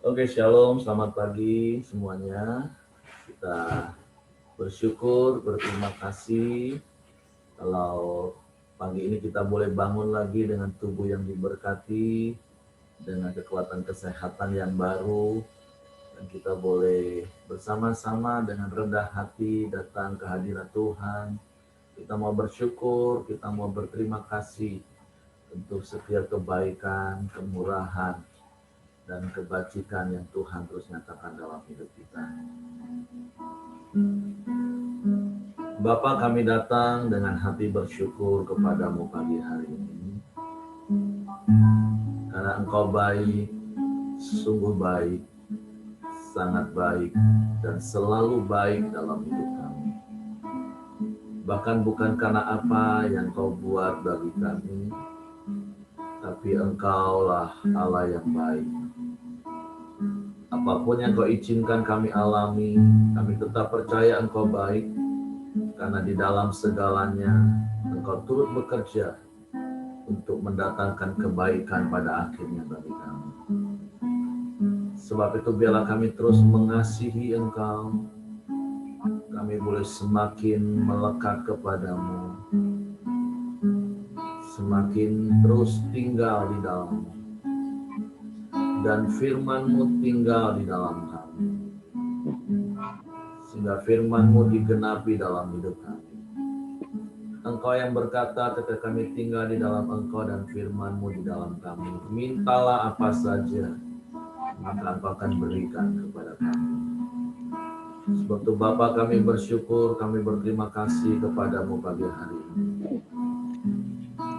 Oke, shalom, selamat pagi semuanya. Kita bersyukur, berterima kasih kalau pagi ini kita boleh bangun lagi dengan tubuh yang diberkati, dengan kekuatan kesehatan yang baru, dan kita boleh bersama-sama dengan rendah hati datang ke hadirat Tuhan. Kita mau bersyukur, kita mau berterima kasih untuk setiap kebaikan, kemurahan, dan kebajikan yang Tuhan terus nyatakan dalam hidup kita. Bapa, kami datang dengan hati bersyukur kepadamu pagi hari ini. Karena Engkau baik, sungguh baik, sangat baik, dan selalu baik dalam hidup kami. Bahkan bukan karena apa yang Kau buat bagi kami, tapi Engkaulah Allah yang baik. Apapun yang Kau izinkan kami alami, kami tetap percaya Engkau baik, karena di dalam segalanya Engkau turut bekerja untuk mendatangkan kebaikan pada akhirnya bagi kami. Sebab itu biarlah kami terus mengasihi Engkau, kami boleh semakin melekat kepadamu, semakin terus tinggal di dalam-Mu, dan firman-Mu tinggal di dalam kami, sehingga firman-Mu digenapi dalam hidup kami. Engkau yang berkata ketika kami tinggal di dalam Engkau dan firman-Mu di dalam kami, mintalah apa saja, maka Engkau akan berikan kepada kami. Sebab itu Bapa, kami bersyukur, kami berterima kasih kepadamu pagi hari ini.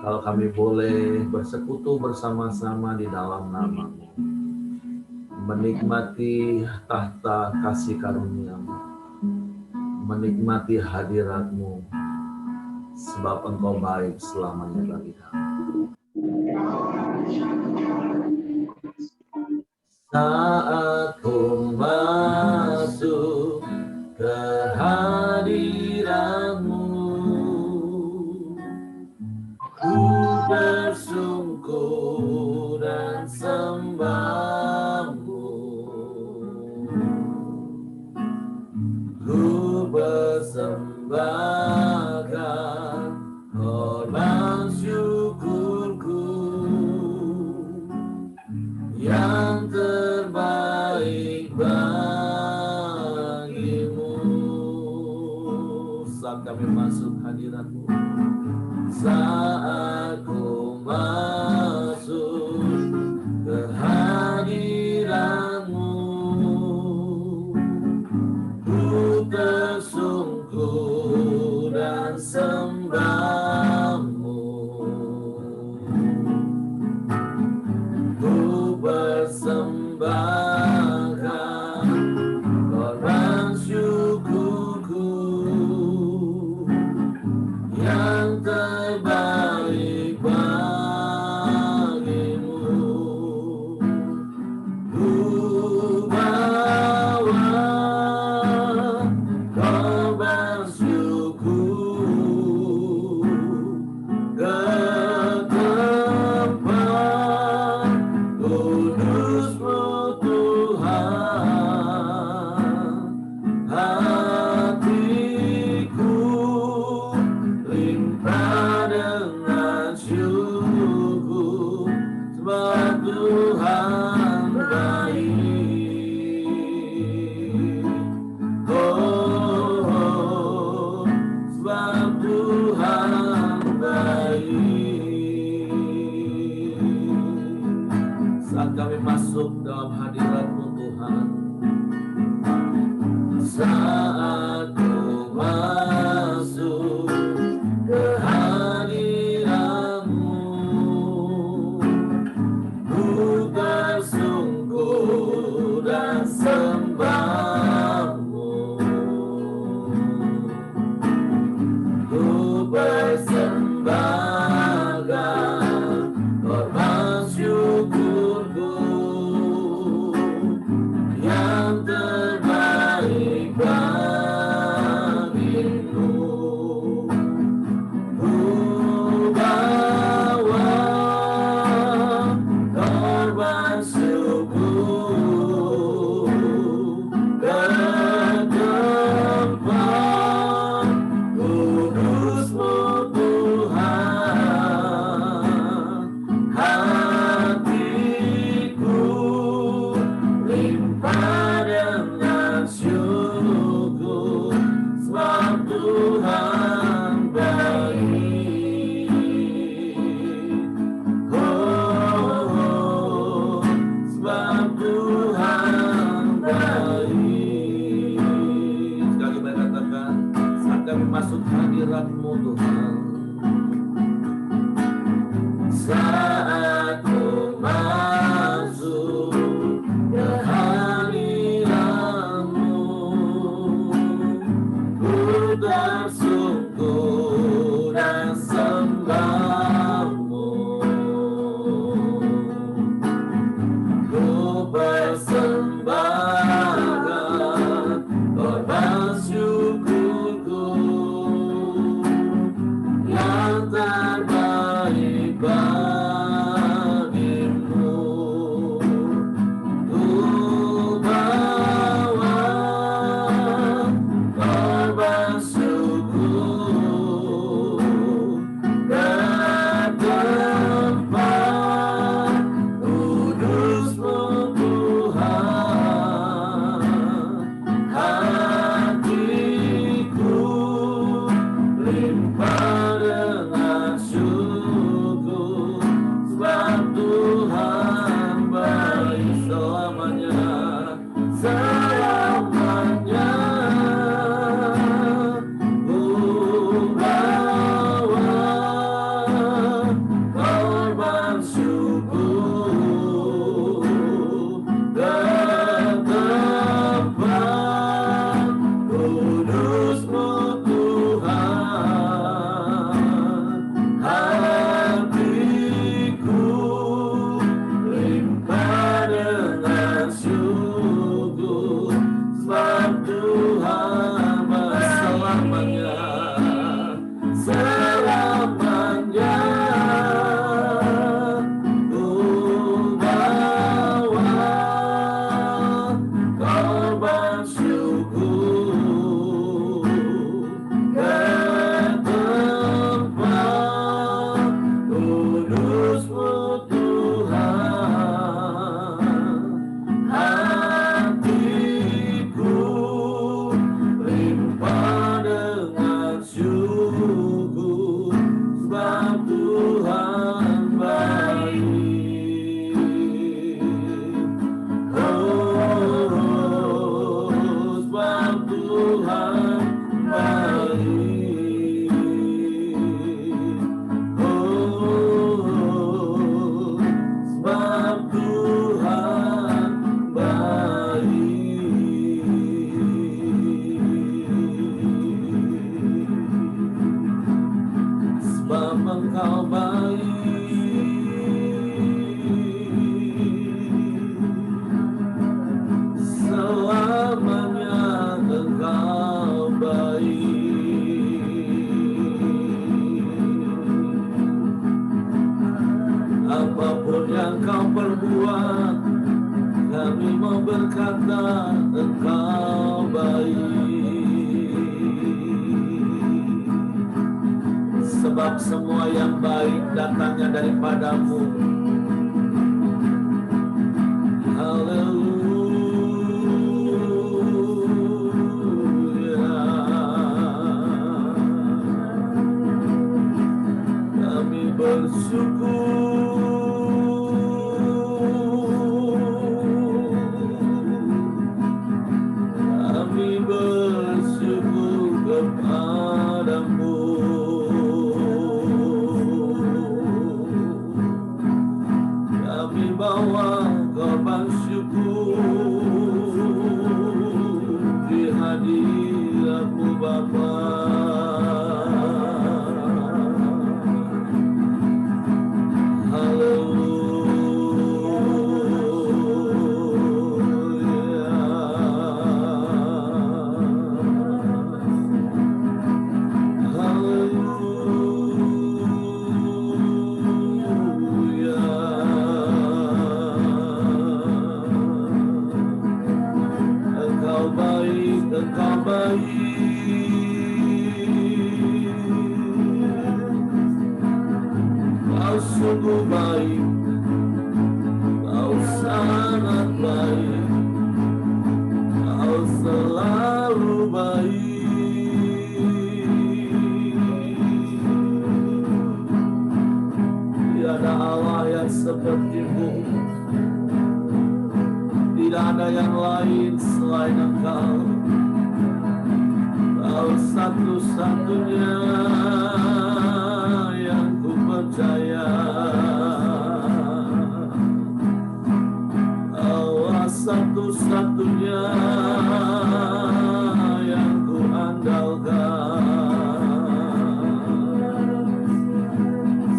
Kalau kami boleh bersekutu bersama-sama di dalam nama-Mu, menikmati tahta kasih karunia-Mu, menikmati hadirat-Mu, sebab Engkau baik selamanya bagi kami. Saat ku masuk ke hadirat-Mu, ku bersungkur dan sembah-Mu, ku persembahkan korban syukurku yang terbaik bagimu. Saat kami masuk hadirat-Mu, saat ku masuk ke hadirat-Mu, ku tersungkur dan sembah-Mu, ku persembahkan korban syukurku yang terbaik bagimu. Ku bawa korban syukur ke tempat kudus-Mu Tuhan. Hatiku limpah dengan terbaik bagimu. Ku bawa korban syukur ke tempat kudus-Mu Tuhan. Hatiku limpah dengan syukur, sebab Tuhan baik selamanya, selamanya. Ku bawa korban syukur ke tempat kudus-Mu Tuhan. Hatiku limpah dengan syukur, sebab Tuhan berselamanya, selamanya. Ku bawa korban syukur ke tempat kudus-Mu Tuhan. Hatiku limpah dengan syukur, sebab Tuhan baik. Oh, sebab Tuhan baik. Oh, sebab Tuhan baik. Sebab Engkau baik, selamanya Engkau baik. Apapun yang Kau perbuat, kami mau berkata Engkau baik. Sebab semua yang baik datangnya daripada-Mu. Haleluya. Kami bersyukur. Kami bersyukur kepada-Mu. Kami bawa korban syukur di hadirat-Mu Bapa. Engkau baik, Engkau Kau sungguh baik, Kau sangat baik, Kau selalu baik. Tiada Allah yang seperti-Mu, tidak ada yang lain selain Engkau. Kau satu-satunya yang ku percaya. Allah satu-satunya yang ku andalkan.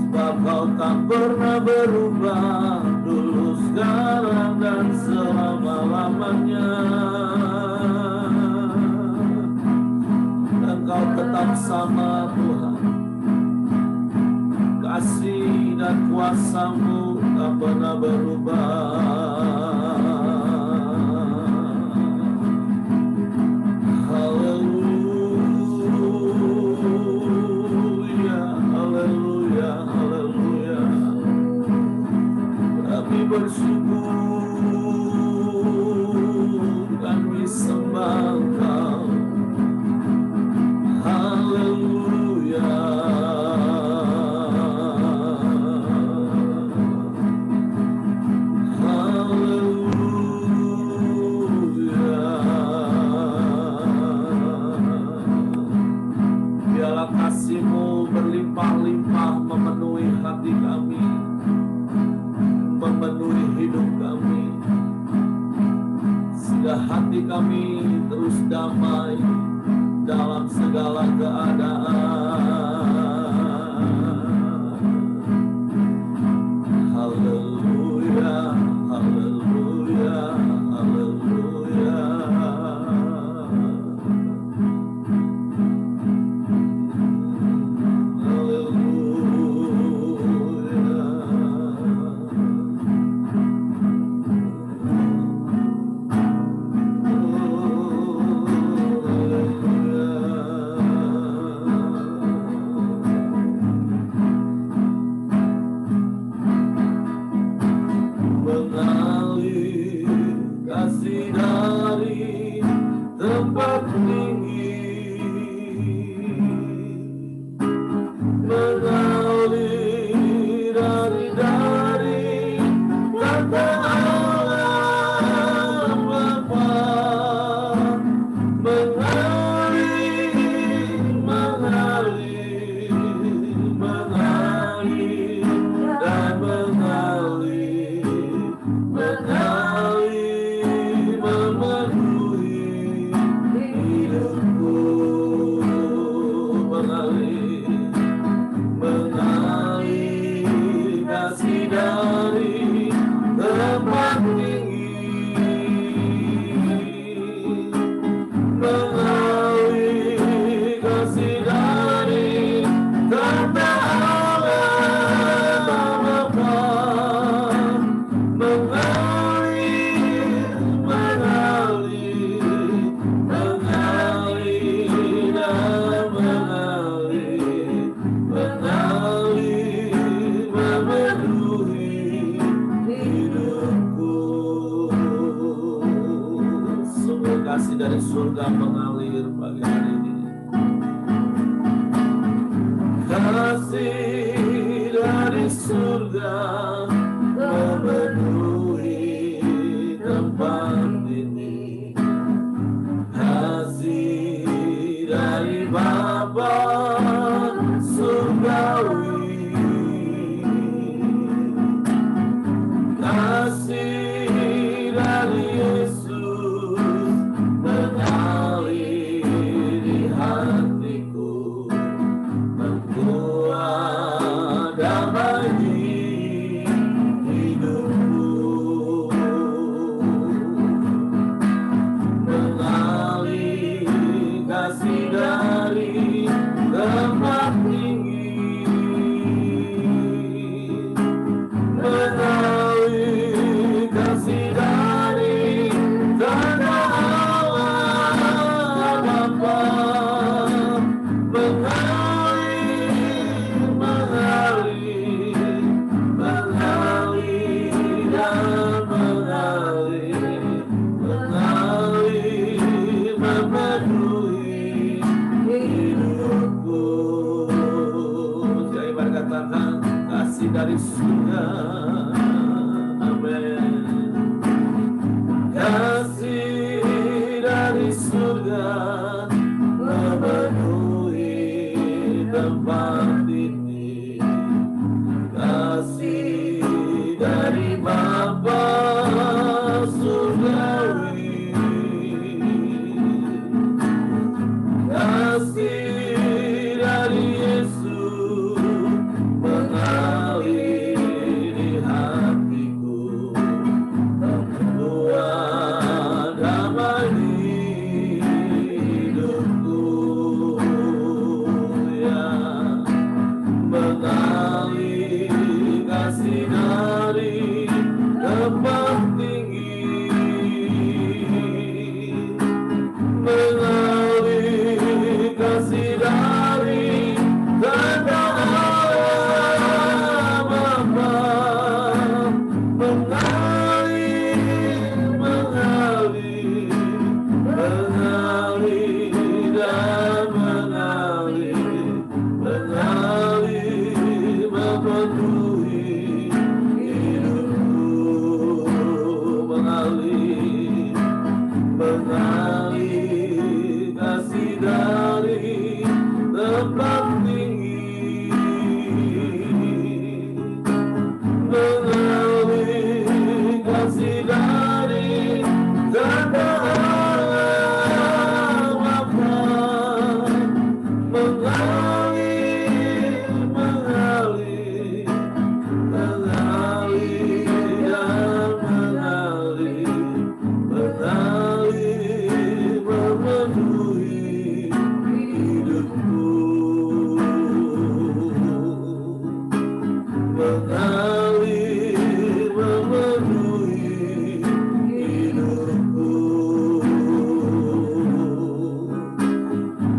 Sebab Kau tak pernah berubah, dulu, sekarang, dan selama-lamanya. Engkau tetap sama Tuhan. karena kuasa-Mu tak pernah berubah. Haleluya, haleluya, haleluya. Kami bersyukur, kami sembah Engkau. Haleluya. Haleluya. Biarlah kasih-Mu berlimpah-limpah memenuhi hati kami, memenuhi hidup kami, sehingga hati kami terus damai dalam segala keadaan. Haleluya, haleluya, haleluya. Mengalir kasih dari tempat tinggi, mengalir dari tata Allah Bapa, mengalir, mengalir, mengalir dan mengalir, mengalir memenuhi hidupku, mengalir, mengalir kasih dari tempat tinggi, mengalir kasih dari tata Allah Bapa, mengalir, mengalir, mengalir dan mengalir, mengalir memenuhi hidupku. Sungguh kasih dari surga mengalir pagi hari ini. Kasih dari surga memenuhi tempat ini. Kasih dari Bapa surgawi, kasih dari Yesus mengalir di hatiku, membuat damai di hidupku, mengalir kasih dari tempat tinggi, mengalir kasih dari tanah Allah Bapa, mengalir, mengalir, mengalir dan mengalir, mengalir memenuhi hidupku. Sekali lagi katakan kasih dari surga. Amin. Kasih dari surga memenuhi tempat ini. Kasih dari Bapa surgawi, kasih dari Yesus mengalir di hatiku, membuat damai di hidupku, ya, mengalir mengalir memenuhi hidupku,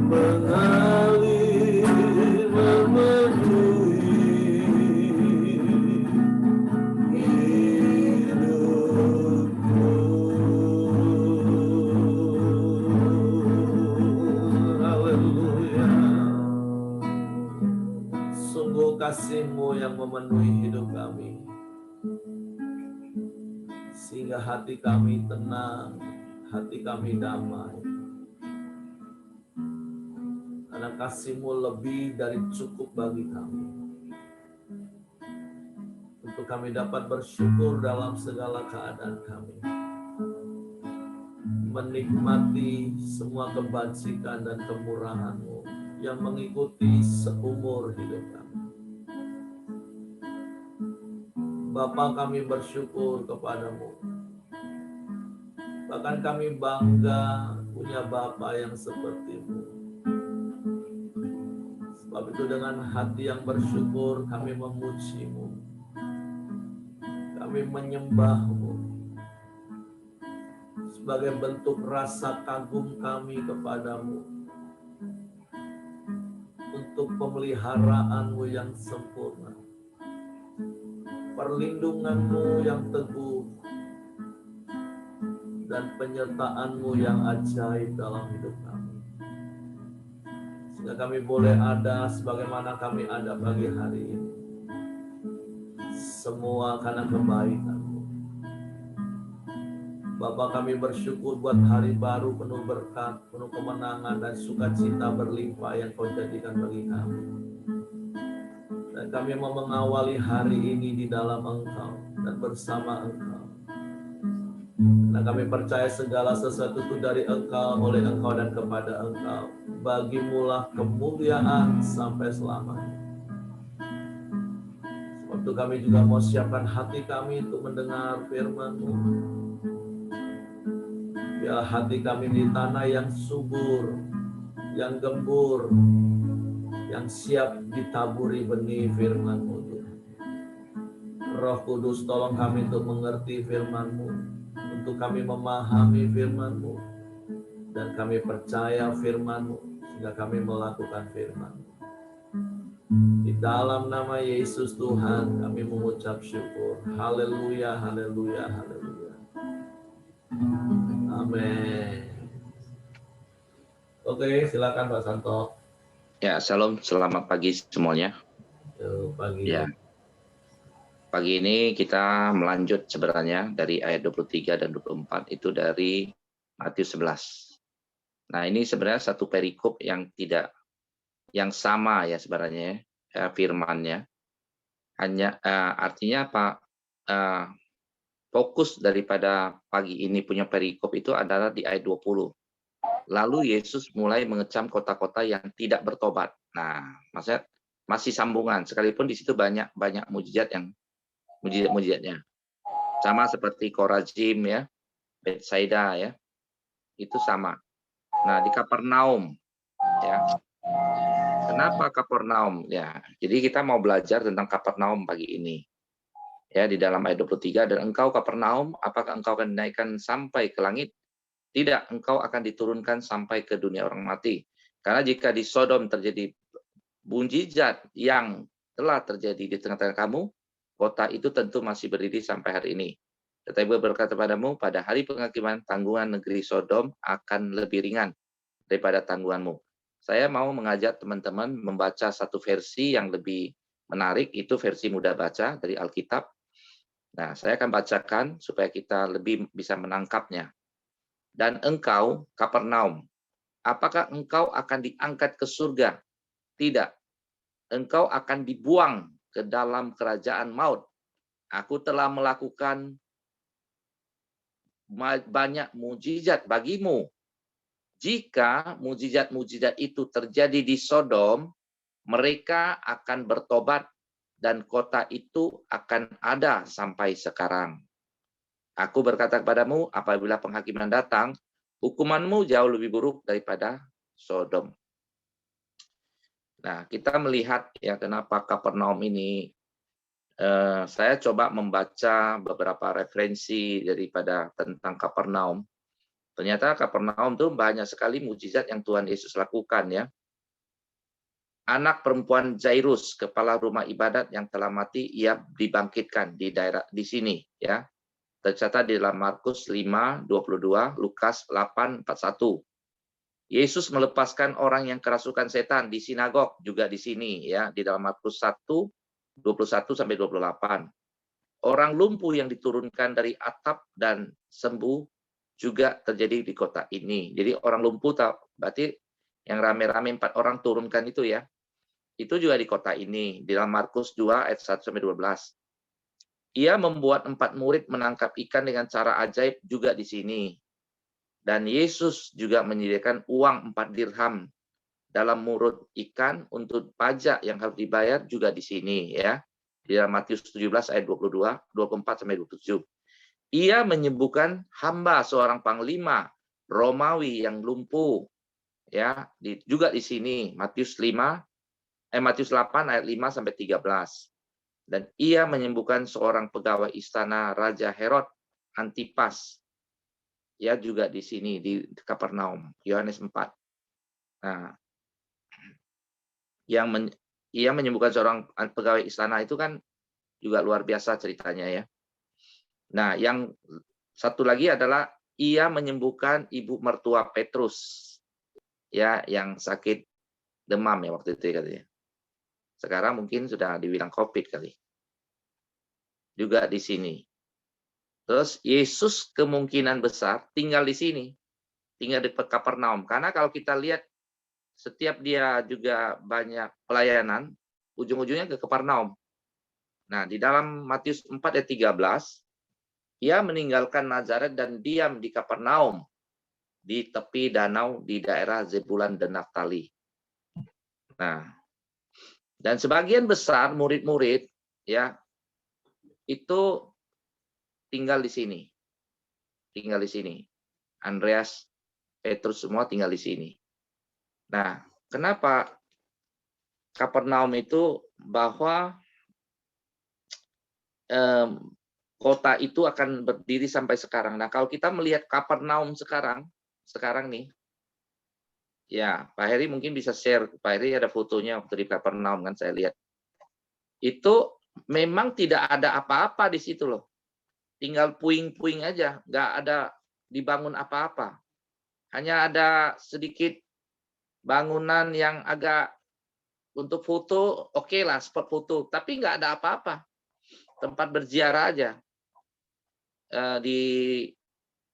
mengalir memenuhi hidupku. Haleluya. Sungguh kasih-Mu yang memenuhi hidup kami, sehingga hati kami tenang, hati kami damai. Karena kasih-Mu lebih dari cukup bagi kami, untuk kami dapat bersyukur dalam segala keadaan kami, menikmati semua kebajikan dan kemurahan-Mu yang mengikuti seumur hidup kami. Bapa, kami bersyukur kepadamu. Bahkan kami bangga punya Bapa yang seperti-Mu. Sebab itu dengan hati yang bersyukur kami memuji-Mu, kami menyembah-Mu, sebagai bentuk rasa kagum kami kepadamu, untuk pemeliharaan-Mu yang sempurna, perlindungan-Mu yang teguh, dan penyertaan-Mu yang ajaib dalam hidup kami. Sehingga kami boleh ada sebagaimana kami ada pagi hari ini. Semua karena kebaikan-Mu. Bapa, kami bersyukur buat hari baru penuh berkat, penuh kemenangan dan sukacita berlimpah yang Kau jadikan bagi kami. Dan kami mau mengawali hari ini di dalam Engkau dan bersama Engkau. Nah, kami percaya segala sesuatu itu dari Engkau, oleh Engkau dan kepada Engkau. Bagimulah kemuliaan sampai selamanya. Sebab itu kami juga mau siapkan hati kami untuk mendengar firman-Mu. Biar hati kami di tanah yang subur, yang gembur, yang siap ditaburi benih firman-Mu. Roh Kudus, tolong kami untuk mengerti firman-Mu, untuk kami memahami firman-Mu, dan kami percaya firman-Mu, sehingga kami melakukan firman-Mu. Di dalam nama Yesus Tuhan kami mengucap syukur. Haleluya, haleluya, haleluya. Amin. Oke, silakan Pak Santo. Ya, salam, selamat pagi semuanya. Pagi. Ya. Pagi ini kita melanjut sebenarnya dari ayat 23 dan 24 itu dari Matius 11. Nah, ini sebenarnya satu perikop yang sama ya sebenarnya firman-nya. Hanya artinya apa? Fokus daripada pagi ini punya perikop itu adalah di ayat 20. Lalu Yesus mulai mengecam kota-kota yang tidak bertobat. Nah, maksudnya masih sambungan, sekalipun di situ banyak mujizatnya. Sama seperti Korazim ya, Betsaida ya, itu sama. Nah, di Kapernaum ya. Kenapa Kapernaum? Ya, jadi kita mau belajar tentang Kapernaum pagi ini. Ya, di dalam ayat 23, dan engkau Kapernaum, apakah engkau akan dinaikkan sampai ke langit? Tidak, engkau akan diturunkan sampai ke dunia orang mati. Karena jika di Sodom terjadi mujizat yang telah terjadi di tengah-tengah kamu, kota itu tentu masih berdiri sampai hari ini. Tetapi berkata padamu, pada hari penghakiman tanggungan negeri Sodom akan lebih ringan daripada tanggunganmu. Saya mau mengajak teman-teman membaca satu versi yang lebih menarik, itu versi mudah baca dari Alkitab. Nah, saya akan bacakan supaya kita lebih bisa menangkapnya. Dan engkau, Kapernaum, apakah engkau akan diangkat ke surga? Tidak. Engkau akan dibuang ke dalam kerajaan maut. Aku telah melakukan banyak mujizat bagimu. Jika mujizat-mujizat itu terjadi di Sodom, mereka akan bertobat dan kota itu akan ada sampai sekarang. Aku berkata kepadamu, apabila penghakiman datang, hukumanmu jauh lebih buruk daripada Sodom. Nah, kita melihat ya kenapa Kapernaum ini saya coba membaca beberapa referensi daripada tentang Kapernaum. Ternyata Kapernaum itu banyak sekali mujizat yang Tuhan Yesus lakukan ya. Anak perempuan Jairus, kepala rumah ibadat yang telah mati, ia dibangkitkan di daerah di sini ya. Tercatat di dalam Markus 5:22, Lukas 8:41. Yesus melepaskan orang yang kerasukan setan di sinagog juga di sini ya, di dalam Markus 1:21-28. Orang lumpuh yang diturunkan dari atap dan sembuh juga terjadi di kota ini. Jadi orang lumpuh berarti yang rame-rame 4 orang turunkan itu ya. Itu juga di kota ini, di dalam Markus 2 ayat 1-12. Ia membuat 4 murid menangkap ikan dengan cara ajaib juga di sini. Dan Yesus juga menyediakan uang 4 dirham dalam mulut ikan untuk pajak yang harus dibayar juga di sini ya. Di dalam Matius 17 ayat 22, 24-27. Ia menyembuhkan hamba seorang panglima Romawi yang lumpuh ya, juga di sini Matius 8 ayat 5-13. Dan ia menyembuhkan seorang pegawai istana Raja Herod Antipas. Ya juga di sini di Kapernaum, Yohanes 4. Nah, ia menyembuhkan seorang pegawai istana itu kan juga luar biasa ceritanya ya. Nah, yang satu lagi adalah ia menyembuhkan ibu mertua Petrus ya yang sakit demam ya waktu itu katanya. Sekarang mungkin sudah dibilang COVID kali. Juga di sini. Terus Yesus kemungkinan besar tinggal di sini. Tinggal di Kapernaum. Karena kalau kita lihat setiap dia juga banyak pelayanan, ujung-ujungnya ke Kapernaum. Nah, di dalam Matius 4 ayat 13, ia meninggalkan Nazaret dan diam di Kapernaum, di tepi danau di daerah Zebulan dan Naftali. Nah, dan sebagian besar murid-murid ya itu tinggal di sini. Tinggal di sini. Andreas, Petrus semua tinggal di sini. Nah, kenapa Kapernaum itu bahwa kota itu akan berdiri sampai sekarang. Nah, kalau kita melihat Kapernaum sekarang nih, ya Pak Heri mungkin bisa share. Pak Heri ada fotonya waktu di Kapernaum kan saya lihat. Itu memang tidak ada apa-apa di situ loh. Tinggal puing-puing aja, nggak ada dibangun apa-apa. Hanya ada sedikit bangunan yang agak untuk foto, oke lah spot foto, tapi nggak ada apa-apa. Tempat berziarah aja di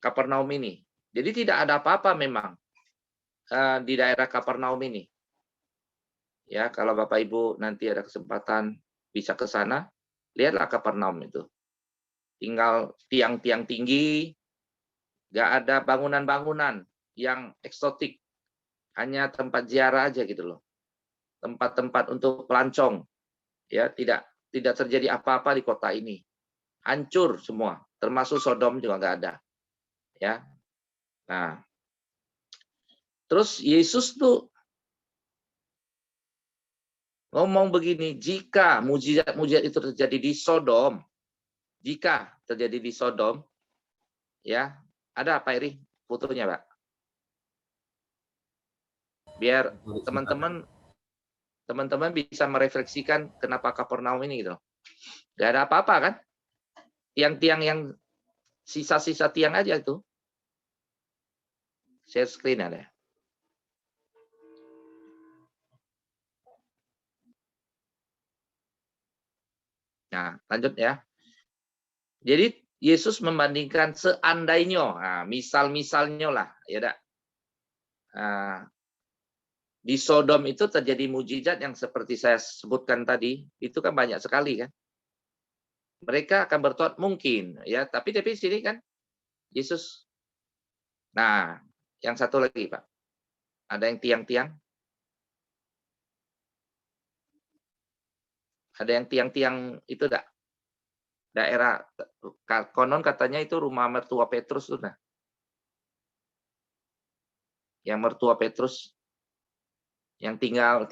Kapernaum ini. Jadi tidak ada apa-apa memang di daerah Kapernaum ini. Ya, kalau Bapak Ibu nanti ada kesempatan bisa ke sana, lihatlah Kapernaum itu. Tinggal tiang-tiang tinggi, nggak ada bangunan-bangunan yang eksotik, hanya tempat ziarah aja gitu loh. Tempat-tempat untuk pelancong, ya tidak terjadi apa-apa di kota ini. Hancur semua, termasuk Sodom juga nggak ada. Ya, nah, terus Yesus tuh ngomong begini, jika mujizat-mujizat itu terjadi di Sodom, jika terjadi di Sodom, ya ada apa Iri fotonya Pak? Biar teman-teman bisa merefleksikan kenapa Kapernaum ini gitu. Gak ada apa-apa kan? Tiang-tiang yang sisa-sisa tiang aja itu. Share screen ada. Nah, lanjut ya. Jadi Yesus membandingkan seandainya, nah, misal-misalnya lah, ya dak. Nah, di Sodom itu terjadi mujizat yang seperti saya sebutkan tadi, itu kan banyak sekali kan. Mereka akan bertobat mungkin, ya. Tapi sini kan Yesus. Nah, yang satu lagi Pak, ada yang tiang-tiang, ada yang tiang-tiang itu dak. Daerah konon katanya itu rumah mertua Petrus tuh nah. Yang mertua Petrus yang tinggal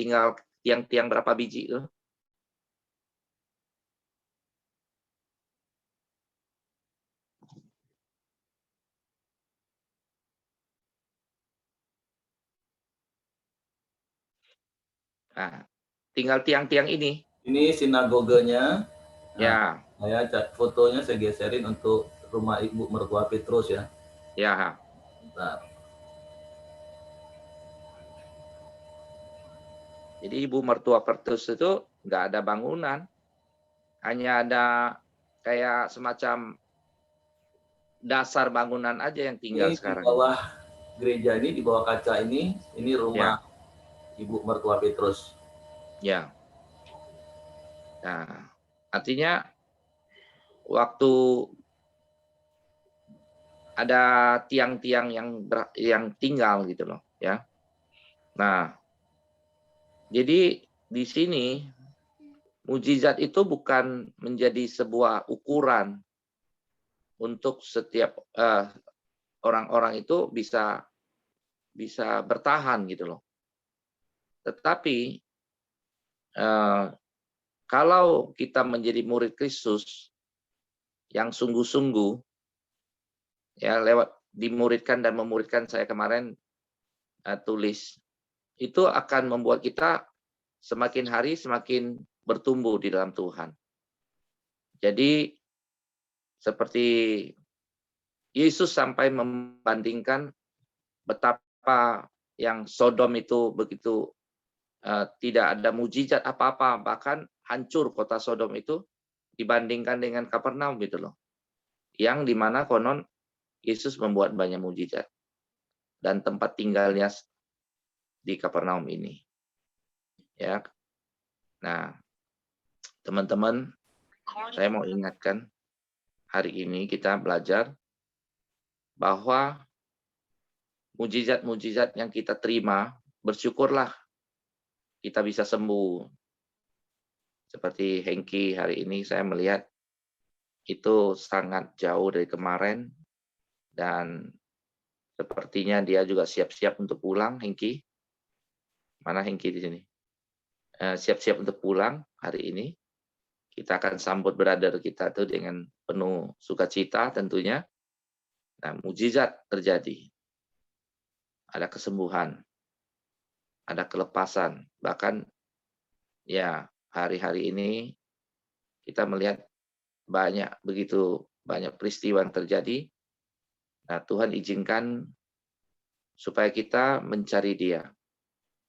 tiang-tiang berapa biji itu. Nah, tinggal tiang-tiang ini. Ini sinagoganya. Nah, Ya, fotonya saya geserin untuk rumah ibu mertua Petrus ya. ya. Nah, Jadi ibu mertua Petrus itu nggak ada bangunan, hanya ada kayak semacam dasar bangunan aja yang tinggal ini di sekarang ini. bawah gereja ini, di bawah kaca ini rumah Ya, ibu mertua Petrus. ya. Nah, artinya waktu ada tiang-tiang yang tinggal gitu loh, ya. Nah, jadi di sini mujizat itu bukan menjadi sebuah ukuran untuk setiap orang-orang itu bisa bertahan gitu loh. Tetapi eh, kalau kita menjadi murid Kristus yang sungguh-sungguh, ya lewat dimuridkan dan memuridkan saya kemarin tulis, itu akan membuat kita semakin hari semakin bertumbuh di dalam Tuhan. Jadi seperti Yesus sampai membandingkan betapa yang Sodom itu begitu tidak ada mujizat apa-apa, bahkan hancur kota Sodom itu dibandingkan dengan Kapernaum gitu loh. Yang dimana konon Yesus membuat banyak mujizat dan tempat tinggalnya di Kapernaum ini. Ya, nah teman-teman, saya mau ingatkan hari ini kita belajar bahwa mujizat-mujizat yang kita terima, bersyukurlah kita bisa sembuh. Seperti Hengki hari ini saya melihat itu sangat jauh dari kemarin dan sepertinya dia juga siap-siap untuk pulang, Hengki. Mana Hengki di sini? Siap-siap untuk pulang hari ini. Kita akan sambut brother kita tuh dengan penuh sukacita tentunya. Nah, mujizat terjadi. Ada kesembuhan, ada kelepasan. Bahkan ya hari-hari ini kita melihat begitu banyak peristiwa yang terjadi. Nah, Tuhan izinkan supaya kita mencari Dia,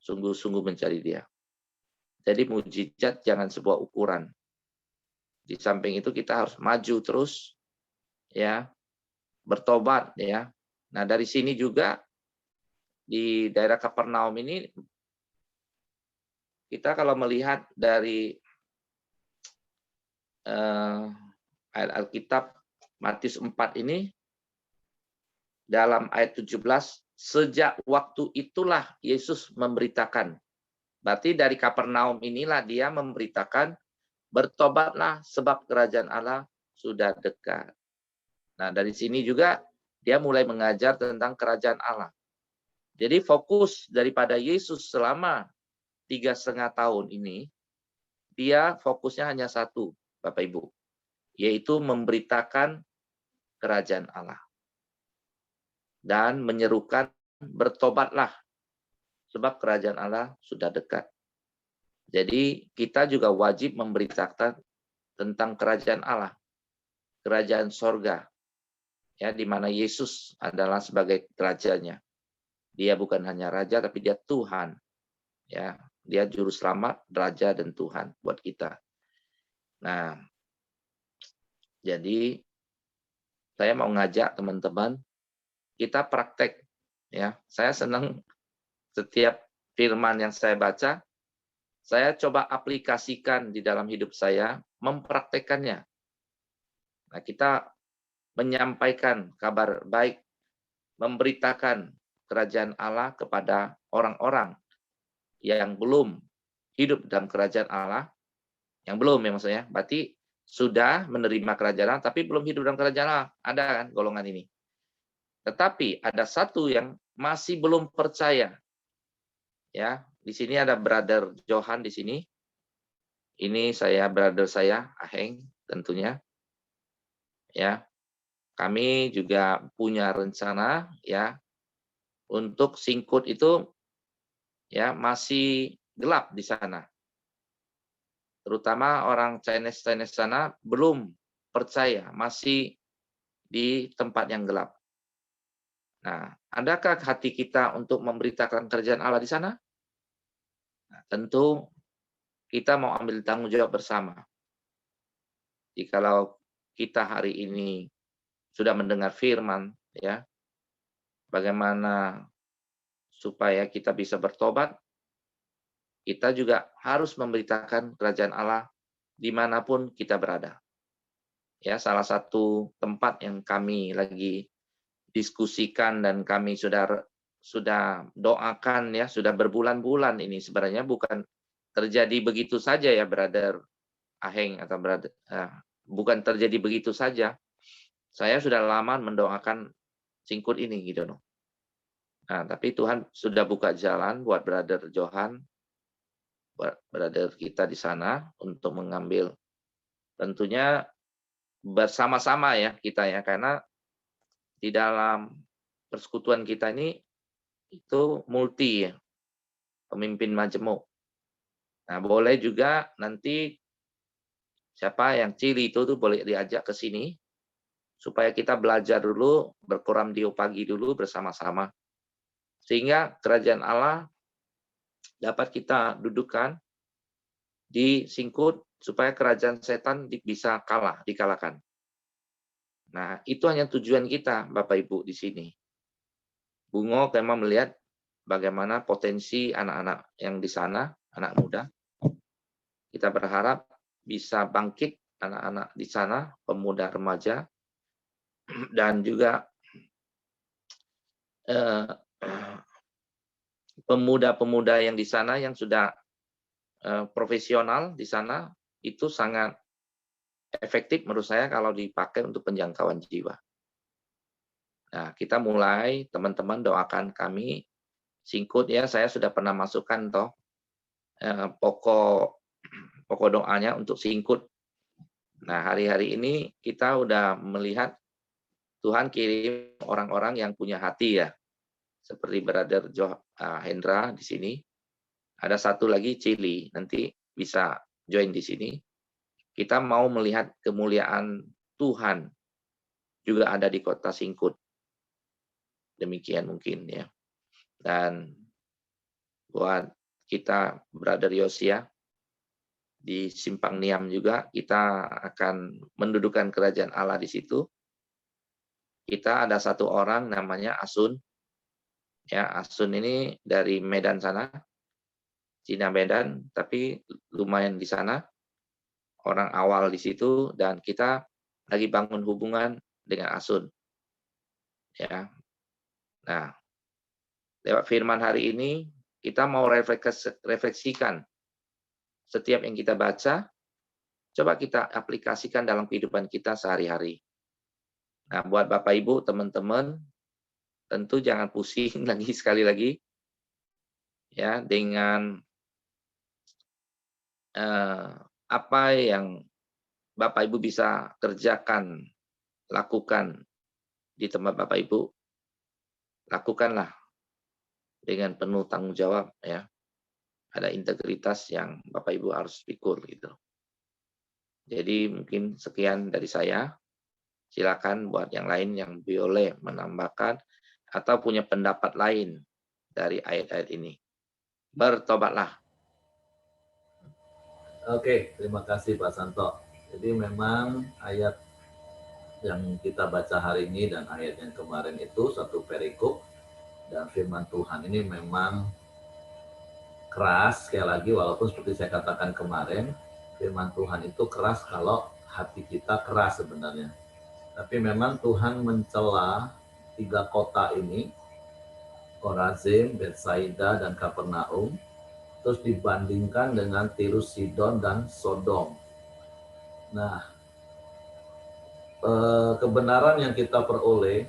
sungguh-sungguh mencari Dia. Jadi mujizat jangan sebuah ukuran. Di samping itu kita harus maju terus, ya, bertobat, ya. Nah dari sini juga di daerah Kapernaum ini kita kalau melihat dari ayat Alkitab Matius 4 ini dalam ayat 17, sejak waktu itulah Yesus memberitakan. Berarti dari Kapernaum inilah dia memberitakan, bertobatlah sebab kerajaan Allah sudah dekat. Nah dari sini juga dia mulai mengajar tentang kerajaan Allah. Jadi fokus daripada Yesus selama 3,5 tahun ini, dia fokusnya hanya satu, Bapak Ibu, yaitu memberitakan kerajaan Allah. Dan menyerukan bertobatlah, sebab kerajaan Allah sudah dekat. Jadi kita juga wajib memberitakan tentang kerajaan Allah, kerajaan sorga, ya, di mana Yesus adalah sebagai rajanya. Dia bukan hanya raja, tapi dia Tuhan. Ya, dia juru selamat, raja dan Tuhan buat kita. Nah, jadi saya mau ngajak teman-teman kita praktek, ya. Saya senang setiap firman yang saya baca, saya coba aplikasikan di dalam hidup saya, mempraktekannya. Nah, kita menyampaikan kabar baik, memberitakan kerajaan Allah kepada orang-orang yang belum hidup dalam kerajaan Allah, yang belum ya maksudnya, berarti sudah menerima kerajaan Allah, tapi belum hidup dalam kerajaan Allah. Ada kan golongan ini. Tetapi ada satu yang masih belum percaya. Ya, di sini ada brother Johan di sini. Ini brother saya, Aheng tentunya. Ya, kami juga punya rencana ya untuk singkut itu ya masih gelap di sana. Terutama orang Chinese sana belum percaya, masih di tempat yang gelap. Nah, adakah hati kita untuk memberitakan kerajaan Allah di sana? Nah, tentu kita mau ambil tanggung jawab bersama. Jikalau kita hari ini sudah mendengar firman, ya, bagaimana supaya kita bisa bertobat, kita juga harus memberitakan kerajaan Allah dimanapun kita berada. Ya, salah satu tempat yang kami lagi diskusikan dan kami sudah doakan ya, sudah berbulan-bulan ini sebenarnya bukan terjadi begitu saja ya, Brother Aheng atau Brother, bukan terjadi begitu saja. Saya sudah lama mendoakan singkut ini gitu loh. Nah, tapi Tuhan sudah buka jalan buat Brother Johan, buat brother kita di sana untuk mengambil tentunya bersama-sama ya kita ya, karena di dalam persekutuan kita ini itu multi ya, pemimpin majemuk. Nah, boleh juga nanti siapa yang Cili itu tuh boleh diajak ke sini supaya kita belajar dulu, berkoram dio pagi dulu bersama-sama. Sehingga kerajaan Allah dapat kita dudukkan di singkut supaya kerajaan setan bisa dikalahkan. Nah, itu hanya tujuan kita, Bapak Ibu di sini. Bungo memang melihat bagaimana potensi anak-anak yang di sana, anak muda. Kita berharap bisa bangkit anak-anak di sana, pemuda remaja, dan juga pemuda-pemuda yang di sana yang sudah profesional di sana, itu sangat efektif menurut saya kalau dipakai untuk penjangkauan jiwa. Nah, kita mulai, teman-teman doakan kami, singkut ya, saya sudah pernah masukkan toh pokok doanya untuk singkut. Nah, hari-hari ini kita udah melihat Tuhan kirim orang-orang yang punya hati ya, seperti Brother Hendra di sini. Ada satu lagi Cili, nanti bisa join di sini. Kita mau melihat kemuliaan Tuhan juga ada di kota Singkut. Demikian mungkin ya. Dan buat kita Brother Yosia di Simpang Niam juga kita akan mendudukan kerajaan Allah di situ. Kita ada satu orang namanya Asun. Ya, Asun ini dari Medan sana. Cina Medan, tapi lumayan di sana. Orang awal di situ dan kita lagi bangun hubungan dengan Asun. Ya. Nah, lewat firman hari ini kita mau refleksikan setiap yang kita baca, coba kita aplikasikan dalam kehidupan kita sehari-hari. Nah, buat Bapak Ibu, teman-teman, tentu jangan pusing lagi sekali lagi ya dengan apa yang Bapak Ibu bisa kerjakan, lakukan di tempat Bapak Ibu, lakukanlah dengan penuh tanggung jawab ya. Ada integritas yang Bapak Ibu harus pikul gitu. Jadi mungkin sekian dari saya. Silakan buat yang lain yang boleh menambahkan atau punya pendapat lain dari ayat-ayat ini. Bertobatlah. Oke, terima kasih Pak Santo. Jadi memang ayat yang kita baca hari ini dan ayat yang kemarin itu satu perikop dan firman Tuhan ini memang keras, sekali lagi walaupun seperti saya katakan kemarin, firman Tuhan itu keras kalau hati kita keras sebenarnya. Tapi memang Tuhan mencela 3 kota ini, Korazim, Betsaida, dan Kapernaum, terus dibandingkan dengan Tirus, Sidon, dan Sodom. Nah, kebenaran yang kita peroleh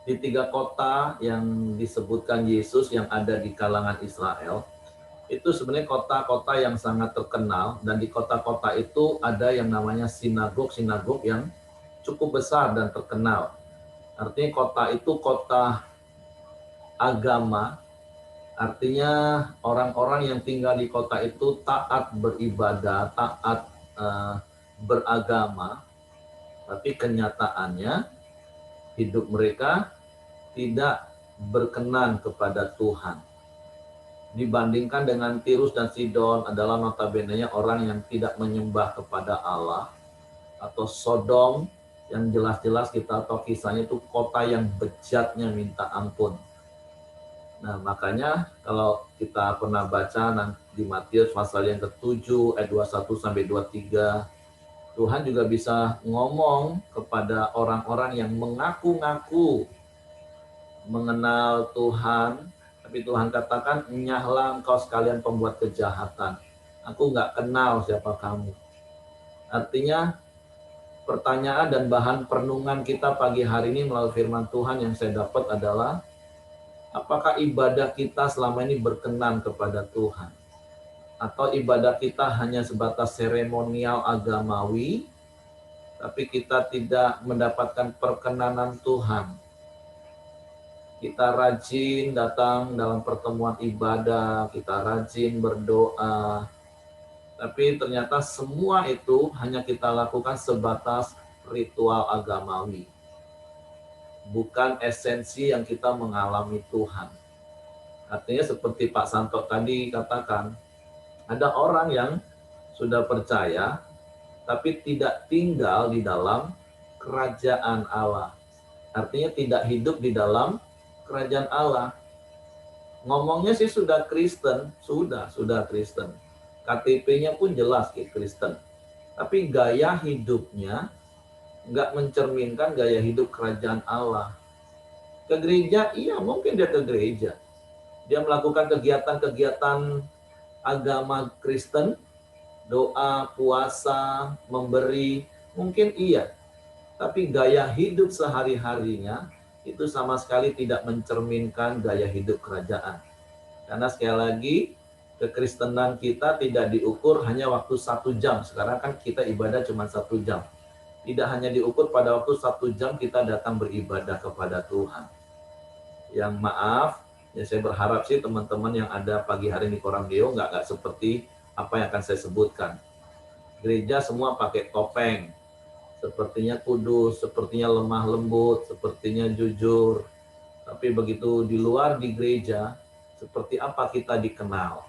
di 3 kota yang disebutkan Yesus yang ada di kalangan Israel, itu sebenarnya kota-kota yang sangat terkenal, dan di kota-kota itu ada yang namanya sinagog-sinagog yang cukup besar dan terkenal. Artinya kota itu kota agama Artinya orang-orang yang tinggal di kota itu taat beribadah, taat beragama, tapi kenyataannya hidup mereka tidak berkenan kepada Tuhan. Dibandingkan dengan Tirus dan Sidon adalah notabene orang yang tidak menyembah kepada Allah, atau Sodom yang jelas-jelas kita tahu kisahnya itu kota yang bejatnya minta ampun. Nah, makanya kalau kita pernah baca di Matius pasal yang ke-7 ayat 21 sampai 23, Tuhan juga bisa ngomong kepada orang-orang yang mengaku-ngaku mengenal Tuhan, tapi Tuhan katakan, "Nyahlah engkau sekalian pembuat kejahatan. Aku nggak kenal siapa kamu." Artinya, pertanyaan dan bahan perenungan kita pagi hari ini melalui firman Tuhan yang saya dapat adalah, apakah ibadah kita selama ini berkenan kepada Tuhan? Atau ibadah kita hanya sebatas seremonial agamawi, tapi kita tidak mendapatkan perkenanan Tuhan? Kita rajin datang dalam pertemuan ibadah, kita rajin berdoa, tapi ternyata semua itu hanya kita lakukan sebatas ritual agamawi, bukan esensi yang kita mengalami Tuhan. Artinya seperti Pak Santo tadi katakan, ada orang yang sudah percaya, tapi tidak tinggal di dalam kerajaan Allah. Artinya tidak hidup di dalam kerajaan Allah. Ngomongnya sih sudah Kristen, sudah Kristen. KTP-nya pun jelas Kristen. Tapi gaya hidupnya nggak mencerminkan gaya hidup kerajaan Allah. Ke gereja, iya mungkin dia ke gereja. Dia melakukan kegiatan-kegiatan agama Kristen, doa, puasa, memberi, mungkin iya. Tapi gaya hidup sehari-harinya itu sama sekali tidak mencerminkan gaya hidup kerajaan. Karena sekali lagi, kekristenan kita tidak diukur hanya waktu 1 jam. Sekarang kan kita ibadah cuma 1 jam. Tidak hanya diukur pada waktu 1 jam kita datang beribadah kepada Tuhan. Yang maaf, ya saya berharap sih teman-teman yang ada pagi hari di Korangdeo nggak seperti apa yang akan saya sebutkan. Gereja semua pakai topeng, sepertinya kudus, sepertinya lemah lembut, sepertinya jujur. Tapi begitu di luar di gereja, seperti apa kita dikenal?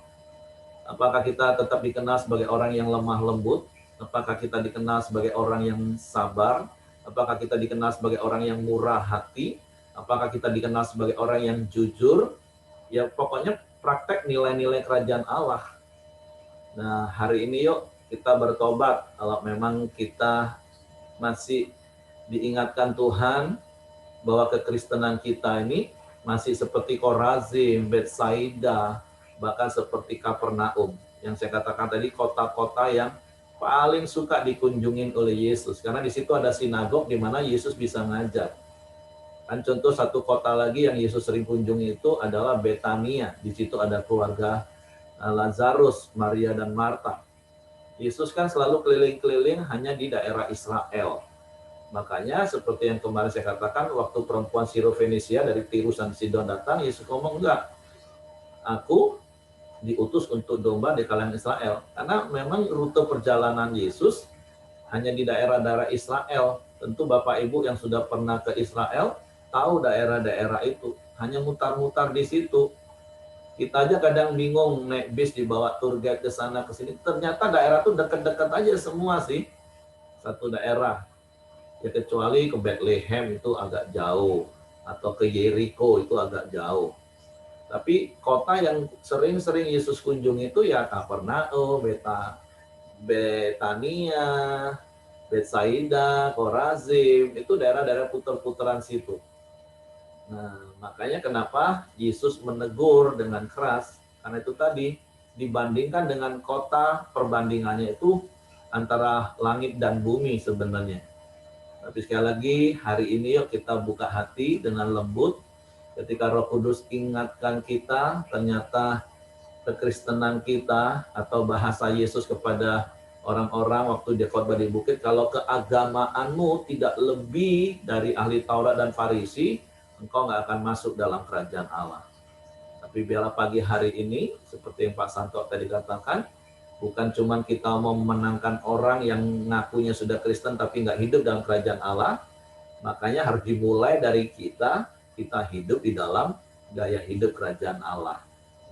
Apakah kita tetap dikenal sebagai orang yang lemah lembut? Apakah kita dikenal sebagai orang yang sabar? Apakah kita dikenal sebagai orang yang murah hati? Apakah kita dikenal sebagai orang yang jujur? Ya pokoknya praktek nilai-nilai kerajaan Allah. Nah, hari ini yuk kita bertobat kalau memang kita masih diingatkan Tuhan bahwa kekristenan kita ini masih seperti Korazim, Betsaida, bahkan seperti Kapernaum. Yang saya katakan tadi, kota-kota yang paling suka dikunjungin oleh Yesus. Karena di situ ada sinagog di mana Yesus bisa ngajar. Kan contoh satu kota lagi yang Yesus sering kunjungi itu adalah Betania. Di situ ada keluarga Lazarus, Maria dan Marta. Yesus kan selalu keliling-keliling hanya di daerah Israel. Makanya seperti yang kemarin saya katakan, waktu perempuan Sirofenisia dari Tirus dan Sidon datang, Yesus ngomong, enggak, aku diutus untuk domba di kalangan Israel. Karena memang rute perjalanan Yesus hanya di daerah-daerah Israel. Tentu Bapak Ibu yang sudah pernah ke Israel tahu daerah-daerah itu. Hanya mutar-mutar di situ. Kita aja kadang bingung naik bis dibawa tour guide ke sana ke sini. Ternyata daerah itu dekat-dekat aja semua sih. Satu daerah. Ya kecuali ke Bethlehem itu agak jauh. Atau ke Jericho itu agak jauh. Tapi kota yang sering-sering Yesus kunjungi itu ya Kapernaum, Betania, Betsaida, Korazim, itu daerah-daerah putar-putaran situ. Nah, makanya kenapa Yesus menegur dengan keras, karena itu tadi, dibandingkan dengan kota, perbandingannya itu antara langit dan bumi sebenarnya. Tapi sekali lagi, hari ini yuk kita buka hati dengan lembut, ketika Roh Kudus ingatkan kita, ternyata kekristenan kita, atau bahasa Yesus kepada orang-orang waktu dia khotbah di bukit, kalau keagamaanmu tidak lebih dari ahli Taurat dan Farisi, engkau nggak akan masuk dalam kerajaan Allah. Tapi Tapi biarlah pagi hari ini, seperti yang Pak Santo tadi katakan, bukan cuma kita mau memenangkan orang yang ngakunya sudah Kristen tapi nggak hidup dalam kerajaan Allah, makanya harus dimulai dari kita hidup di dalam gaya hidup kerajaan Allah,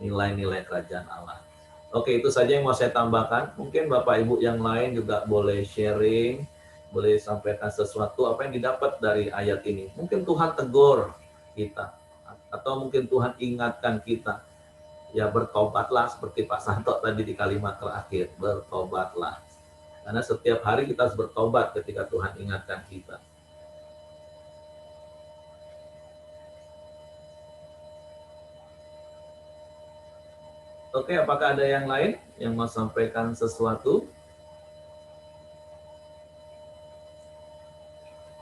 nilai-nilai kerajaan Allah. Oke, itu saja yang mau saya tambahkan. Mungkin Bapak Ibu yang lain juga boleh sharing, boleh sampaikan sesuatu apa yang didapat dari ayat ini. Mungkin Tuhan tegur kita, atau mungkin Tuhan ingatkan kita, ya bertobatlah seperti Pak Santo tadi di kalimat terakhir, bertobatlah. Karena setiap hari kita harus bertobat ketika Tuhan ingatkan kita. Oke, apakah ada yang lain yang mau sampaikan sesuatu?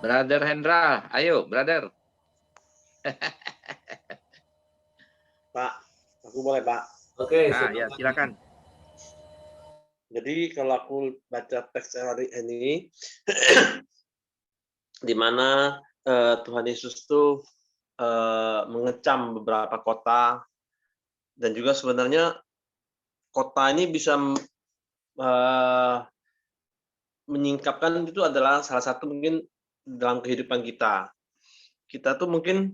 Brother Hendra, ayo brother. Pak, aku boleh Pak. Oke, Ya silakan. Jadi kalau aku baca teks hari ini, di mana Tuhan Yesus tuh mengecam beberapa kota, dan juga sebenarnya kota ini bisa menyingkapkan itu adalah salah satu mungkin dalam kehidupan kita. Kita tuh mungkin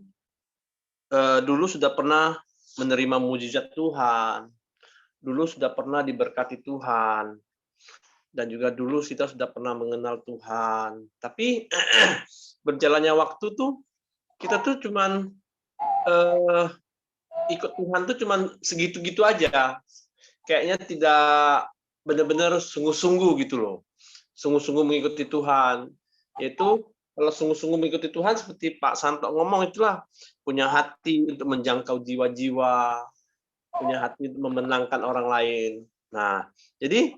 dulu sudah pernah menerima mujizat Tuhan, dulu sudah pernah diberkati Tuhan, dan juga dulu kita sudah pernah mengenal Tuhan. Tapi berjalannya waktu tuh kita tuh cuman ikut Tuhan tuh cuman segitu-gitu aja. Kayaknya tidak benar-benar sungguh-sungguh gitu loh. Sungguh-sungguh mengikuti Tuhan. Yaitu kalau sungguh-sungguh mengikuti Tuhan seperti Pak Santo ngomong, itulah punya hati untuk menjangkau jiwa-jiwa, punya hati untuk memenangkan orang lain. Nah, jadi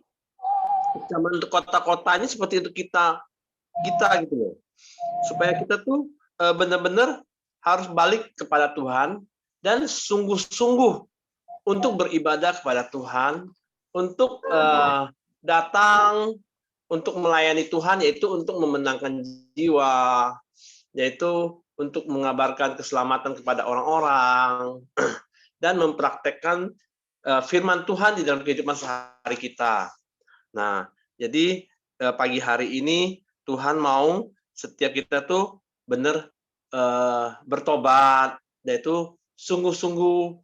zaman untuk kota-kota ini seperti itu kita gitu loh. Supaya kita tuh benar-benar harus balik kepada Tuhan dan sungguh-sungguh untuk beribadah kepada Tuhan, untuk datang untuk melayani Tuhan, yaitu untuk memenangkan jiwa, yaitu untuk mengabarkan keselamatan kepada orang-orang, dan mempraktekkan firman Tuhan di dalam kehidupan sehari kita. Nah, jadi pagi hari ini Tuhan mau setiap kita tuh benar bertobat, yaitu sungguh-sungguh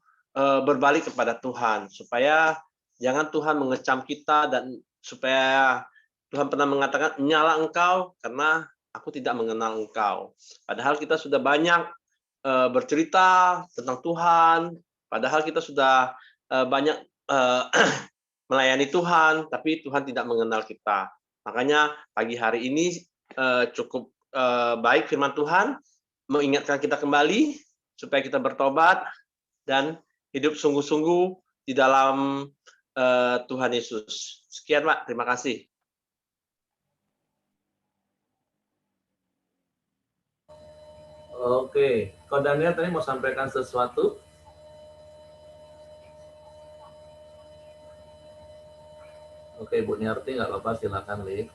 berbalik kepada Tuhan, supaya jangan Tuhan mengecam kita, dan supaya Tuhan pernah mengatakan, nyala engkau karena aku tidak mengenal engkau. Padahal kita sudah banyak bercerita tentang Tuhan, padahal kita sudah banyak melayani Tuhan, tapi Tuhan tidak mengenal kita. Makanya pagi hari ini cukup baik firman Tuhan mengingatkan kita kembali supaya kita bertobat dan hidup sungguh-sungguh di dalam Tuhan Yesus. Sekian Pak, terima kasih. Oke, Kok Daniel tadi mau sampaikan sesuatu? Oke, Bu Niarti nggak apa-apa, silakan Li.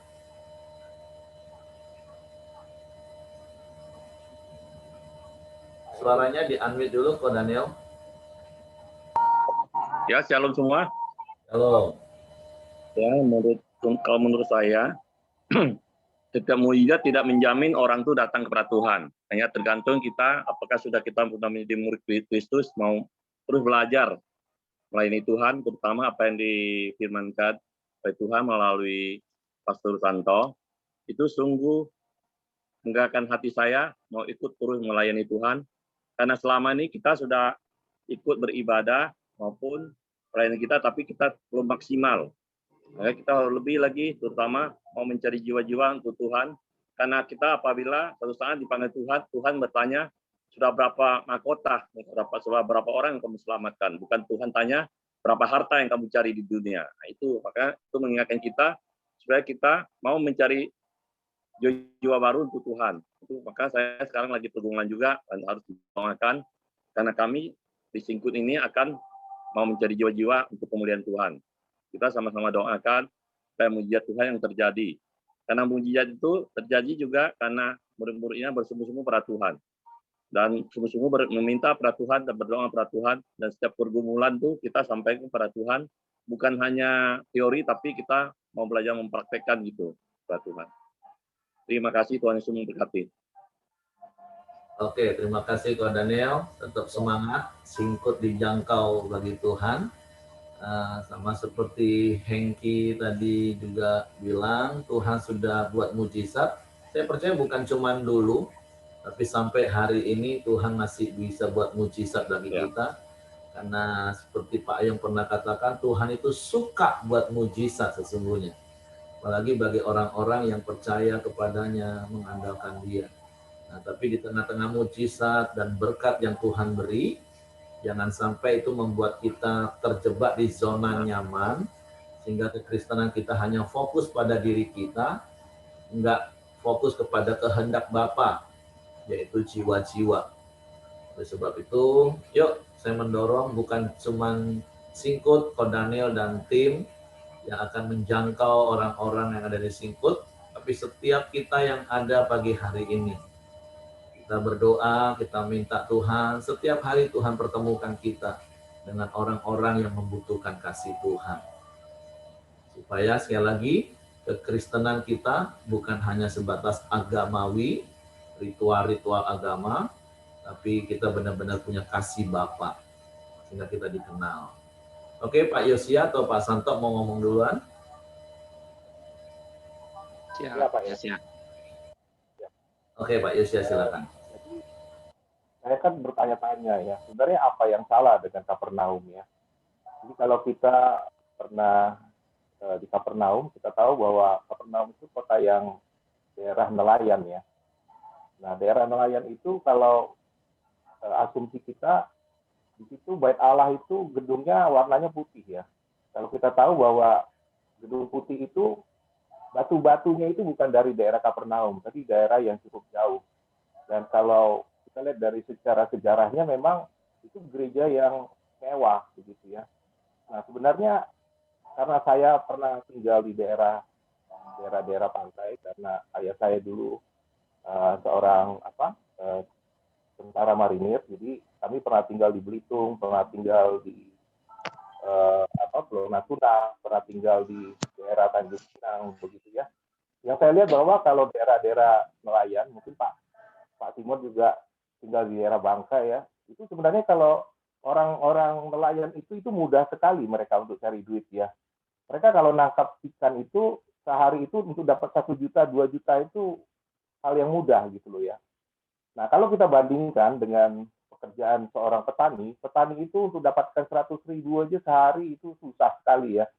Suaranya di-unmute dulu, Kok Daniel. Ya, shalom semua. Halo. Ya, kalau menurut saya, setiap mujizat tidak menjamin orang itu datang kepada Tuhan. Hanya tergantung kita, apakah sudah kita sudah menjadi murid Kristus, mau terus belajar melayani Tuhan, terutama apa yang difirmankan oleh Tuhan melalui Pastor Santo, itu sungguh menggerakkan hati saya, mau ikut terus melayani Tuhan, karena selama ini kita sudah ikut beribadah maupun melayani kita, tapi kita belum maksimal. Maka kita lebih lagi, terutama mau mencari jiwa-jiwa untuk Tuhan, karena kita apabila suatu saat dipanggil Tuhan, Tuhan bertanya, sudah berapa mahkota, sudah berapa orang yang kamu selamatkan, bukan Tuhan tanya berapa harta yang kamu cari di dunia. Nah, itu maka itu mengingatkan kita supaya kita mau mencari jiwa baru untuk Tuhan. Itu maka saya sekarang lagi pergumulan juga dan harus didoakan, karena kami di Singkut ini akan mau mencari jiwa-jiwa untuk pemulihan Tuhan. Kita sama-sama doakan supaya mujizat Tuhan yang terjadi. Karena mujizat itu terjadi juga karena murid-muridnya bersungguh-sungguh pada Tuhan. dan sungguh-sungguh meminta kepada Tuhan dan berdoa kepada Tuhan, dan setiap pergumulan tuh kita sampaikan kepada Tuhan, bukan hanya teori tapi kita mau belajar mempraktekkan gitu kepada Tuhan. Terima kasih, Tuhan Yesus memberkati. Oke, terima kasih Ko Daniel. Tetap semangat, singkut dijangkau bagi Tuhan. Sama seperti Hengki tadi juga bilang, Tuhan sudah buat mujizat. Saya percaya bukan cuma dulu, tapi sampai hari ini Tuhan masih bisa buat mujizat bagi kita. Karena seperti Pak Ayung pernah katakan, Tuhan itu suka buat mujizat sesungguhnya. Apalagi bagi orang-orang yang percaya kepadanya, mengandalkan Dia. Nah, tapi di tengah-tengah mujizat dan berkat yang Tuhan beri, jangan sampai itu membuat kita terjebak di zona nyaman, sehingga kekristenan kita hanya fokus pada diri kita, enggak fokus kepada kehendak Bapa, yaitu jiwa-jiwa. Oleh sebab itu, yuk saya mendorong bukan cuman Singkut, Ko Daniel dan tim yang akan menjangkau orang-orang yang ada di Singkut, tapi setiap kita yang ada pagi hari ini. Kita berdoa, kita minta Tuhan, setiap hari Tuhan pertemukan kita dengan orang-orang yang membutuhkan kasih Tuhan. Supaya sekali lagi, kekristenan kita bukan hanya sebatas agamawi, ritual-ritual agama, tapi kita benar-benar punya kasih Bapa, sehingga kita dikenal. Oke, Pak Yosia atau Pak Santo mau ngomong duluan? Ya, Pak Yosia. Oke, Pak Yosia silakan. Jadi saya kan bertanya-tanya ya, sebenarnya apa yang salah dengan Kapernaum ya? Jadi kalau kita pernah di Kapernaum, kita tahu bahwa Kapernaum itu kota yang daerah nelayan ya. Nah, daerah nelayan itu kalau asumsi kita di situ Bait Allah itu gedungnya warnanya putih ya. Kalau kita tahu bahwa gedung putih itu batu-batunya itu bukan dari daerah Kapernaum, tapi daerah yang cukup jauh. Dan kalau kita lihat dari secara sejarahnya memang itu gereja yang mewah begitu ya. Nah, sebenarnya karena saya pernah tinggal di daerah-daerah pantai karena ayah saya dulu seorang tentara marinir, jadi kami pernah tinggal di Belitung, pernah tinggal di Pulau Natuna, pernah tinggal di daerah Tanjung Pinang begitu ya. Yang saya lihat bahwa kalau daerah-daerah nelayan, mungkin Pak Timur juga tinggal di daerah Bangka ya, itu sebenarnya kalau orang-orang nelayan itu mudah sekali mereka untuk cari duit ya. Mereka kalau nangkap ikan itu sehari itu untuk dapat 1 juta, 2 juta itu hal yang mudah gitu loh ya. Nah, kalau kita bandingkan dengan pekerjaan seorang petani itu untuk dapatkan 100.000 aja sehari itu susah sekali ya.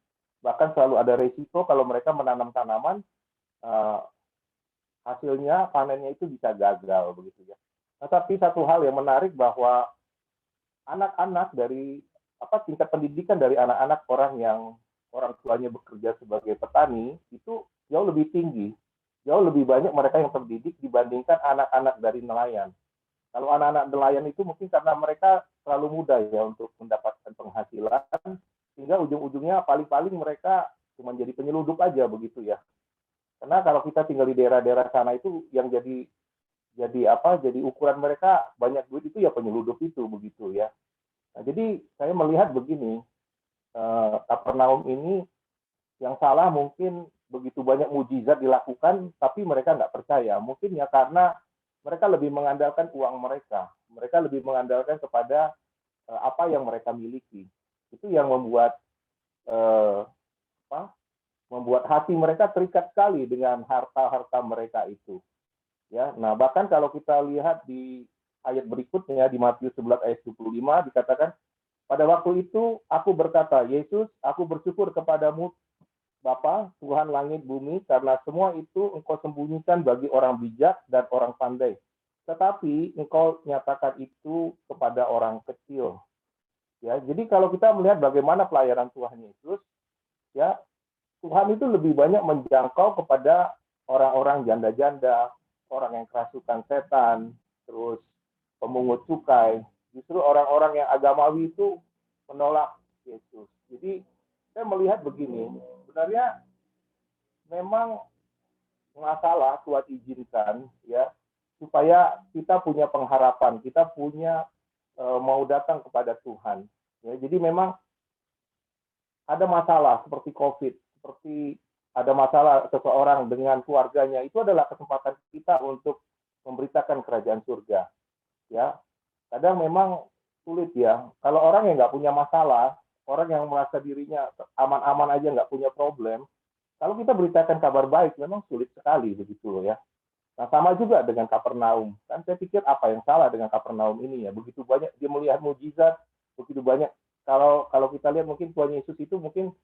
Bahkan selalu ada resiko kalau mereka menanam tanaman, hasilnya, panennya itu bisa gagal begitu ya. Nah, tapi satu hal yang menarik bahwa anak-anak dari tingkat pendidikan dari anak-anak orang tuanya bekerja sebagai petani itu jauh lebih tinggi. Jauh lebih banyak mereka yang terdidik dibandingkan anak-anak dari nelayan. Kalau anak-anak nelayan itu mungkin karena mereka terlalu muda ya untuk mendapatkan penghasilan, sehingga ujung-ujungnya paling-paling mereka cuma jadi penyeludup aja begitu ya. Karena kalau kita tinggal di daerah-daerah sana itu yang jadi ukuran mereka banyak duit itu ya penyeludup itu begitu ya. Nah, jadi saya melihat begini, Kapernaum ini yang salah mungkin begitu banyak mujizat dilakukan, tapi mereka nggak percaya. Mungkin ya karena mereka lebih mengandalkan uang mereka. Mereka lebih mengandalkan kepada apa yang mereka miliki. Itu yang membuat hati mereka terikat sekali dengan harta-harta mereka itu. Ya, nah bahkan kalau kita lihat di ayat berikutnya di Matius 11 ayat 25 dikatakan, pada waktu itu aku berkata, Yesus, aku bersyukur kepadamu Bapa, Tuhan langit bumi, karena semua itu engkau sembunyikan bagi orang bijak dan orang pandai. Tetapi engkau nyatakan itu kepada orang kecil. Ya, jadi kalau kita melihat bagaimana pelayanan Tuhan Yesus, ya Tuhan itu lebih banyak menjangkau kepada orang-orang janda-janda, orang yang kerasukan setan, terus pemungut cukai. Justru orang-orang yang agamawi itu menolak Yesus. Jadi saya melihat begini, sebenarnya memang masalah Tuhan izinkan ya supaya kita punya pengharapan, kita punya mau datang kepada Tuhan. Ya, jadi memang ada masalah seperti COVID, seperti ada masalah seseorang dengan keluarganya, itu adalah kesempatan kita untuk memberitakan kerajaan surga. Ya, kadang memang sulit ya. Kalau orang yang nggak punya masalah, orang yang merasa dirinya aman-aman aja nggak punya problem, kalau kita beritakan kabar baik memang sulit sekali begitu loh ya. Nah sama juga dengan Kapernaum. Kan saya pikir apa yang salah dengan Kapernaum ini ya? Begitu banyak dia melihat mujizat, begitu banyak. Kalau kita lihat mungkin Tuhan Yesus itu mungkin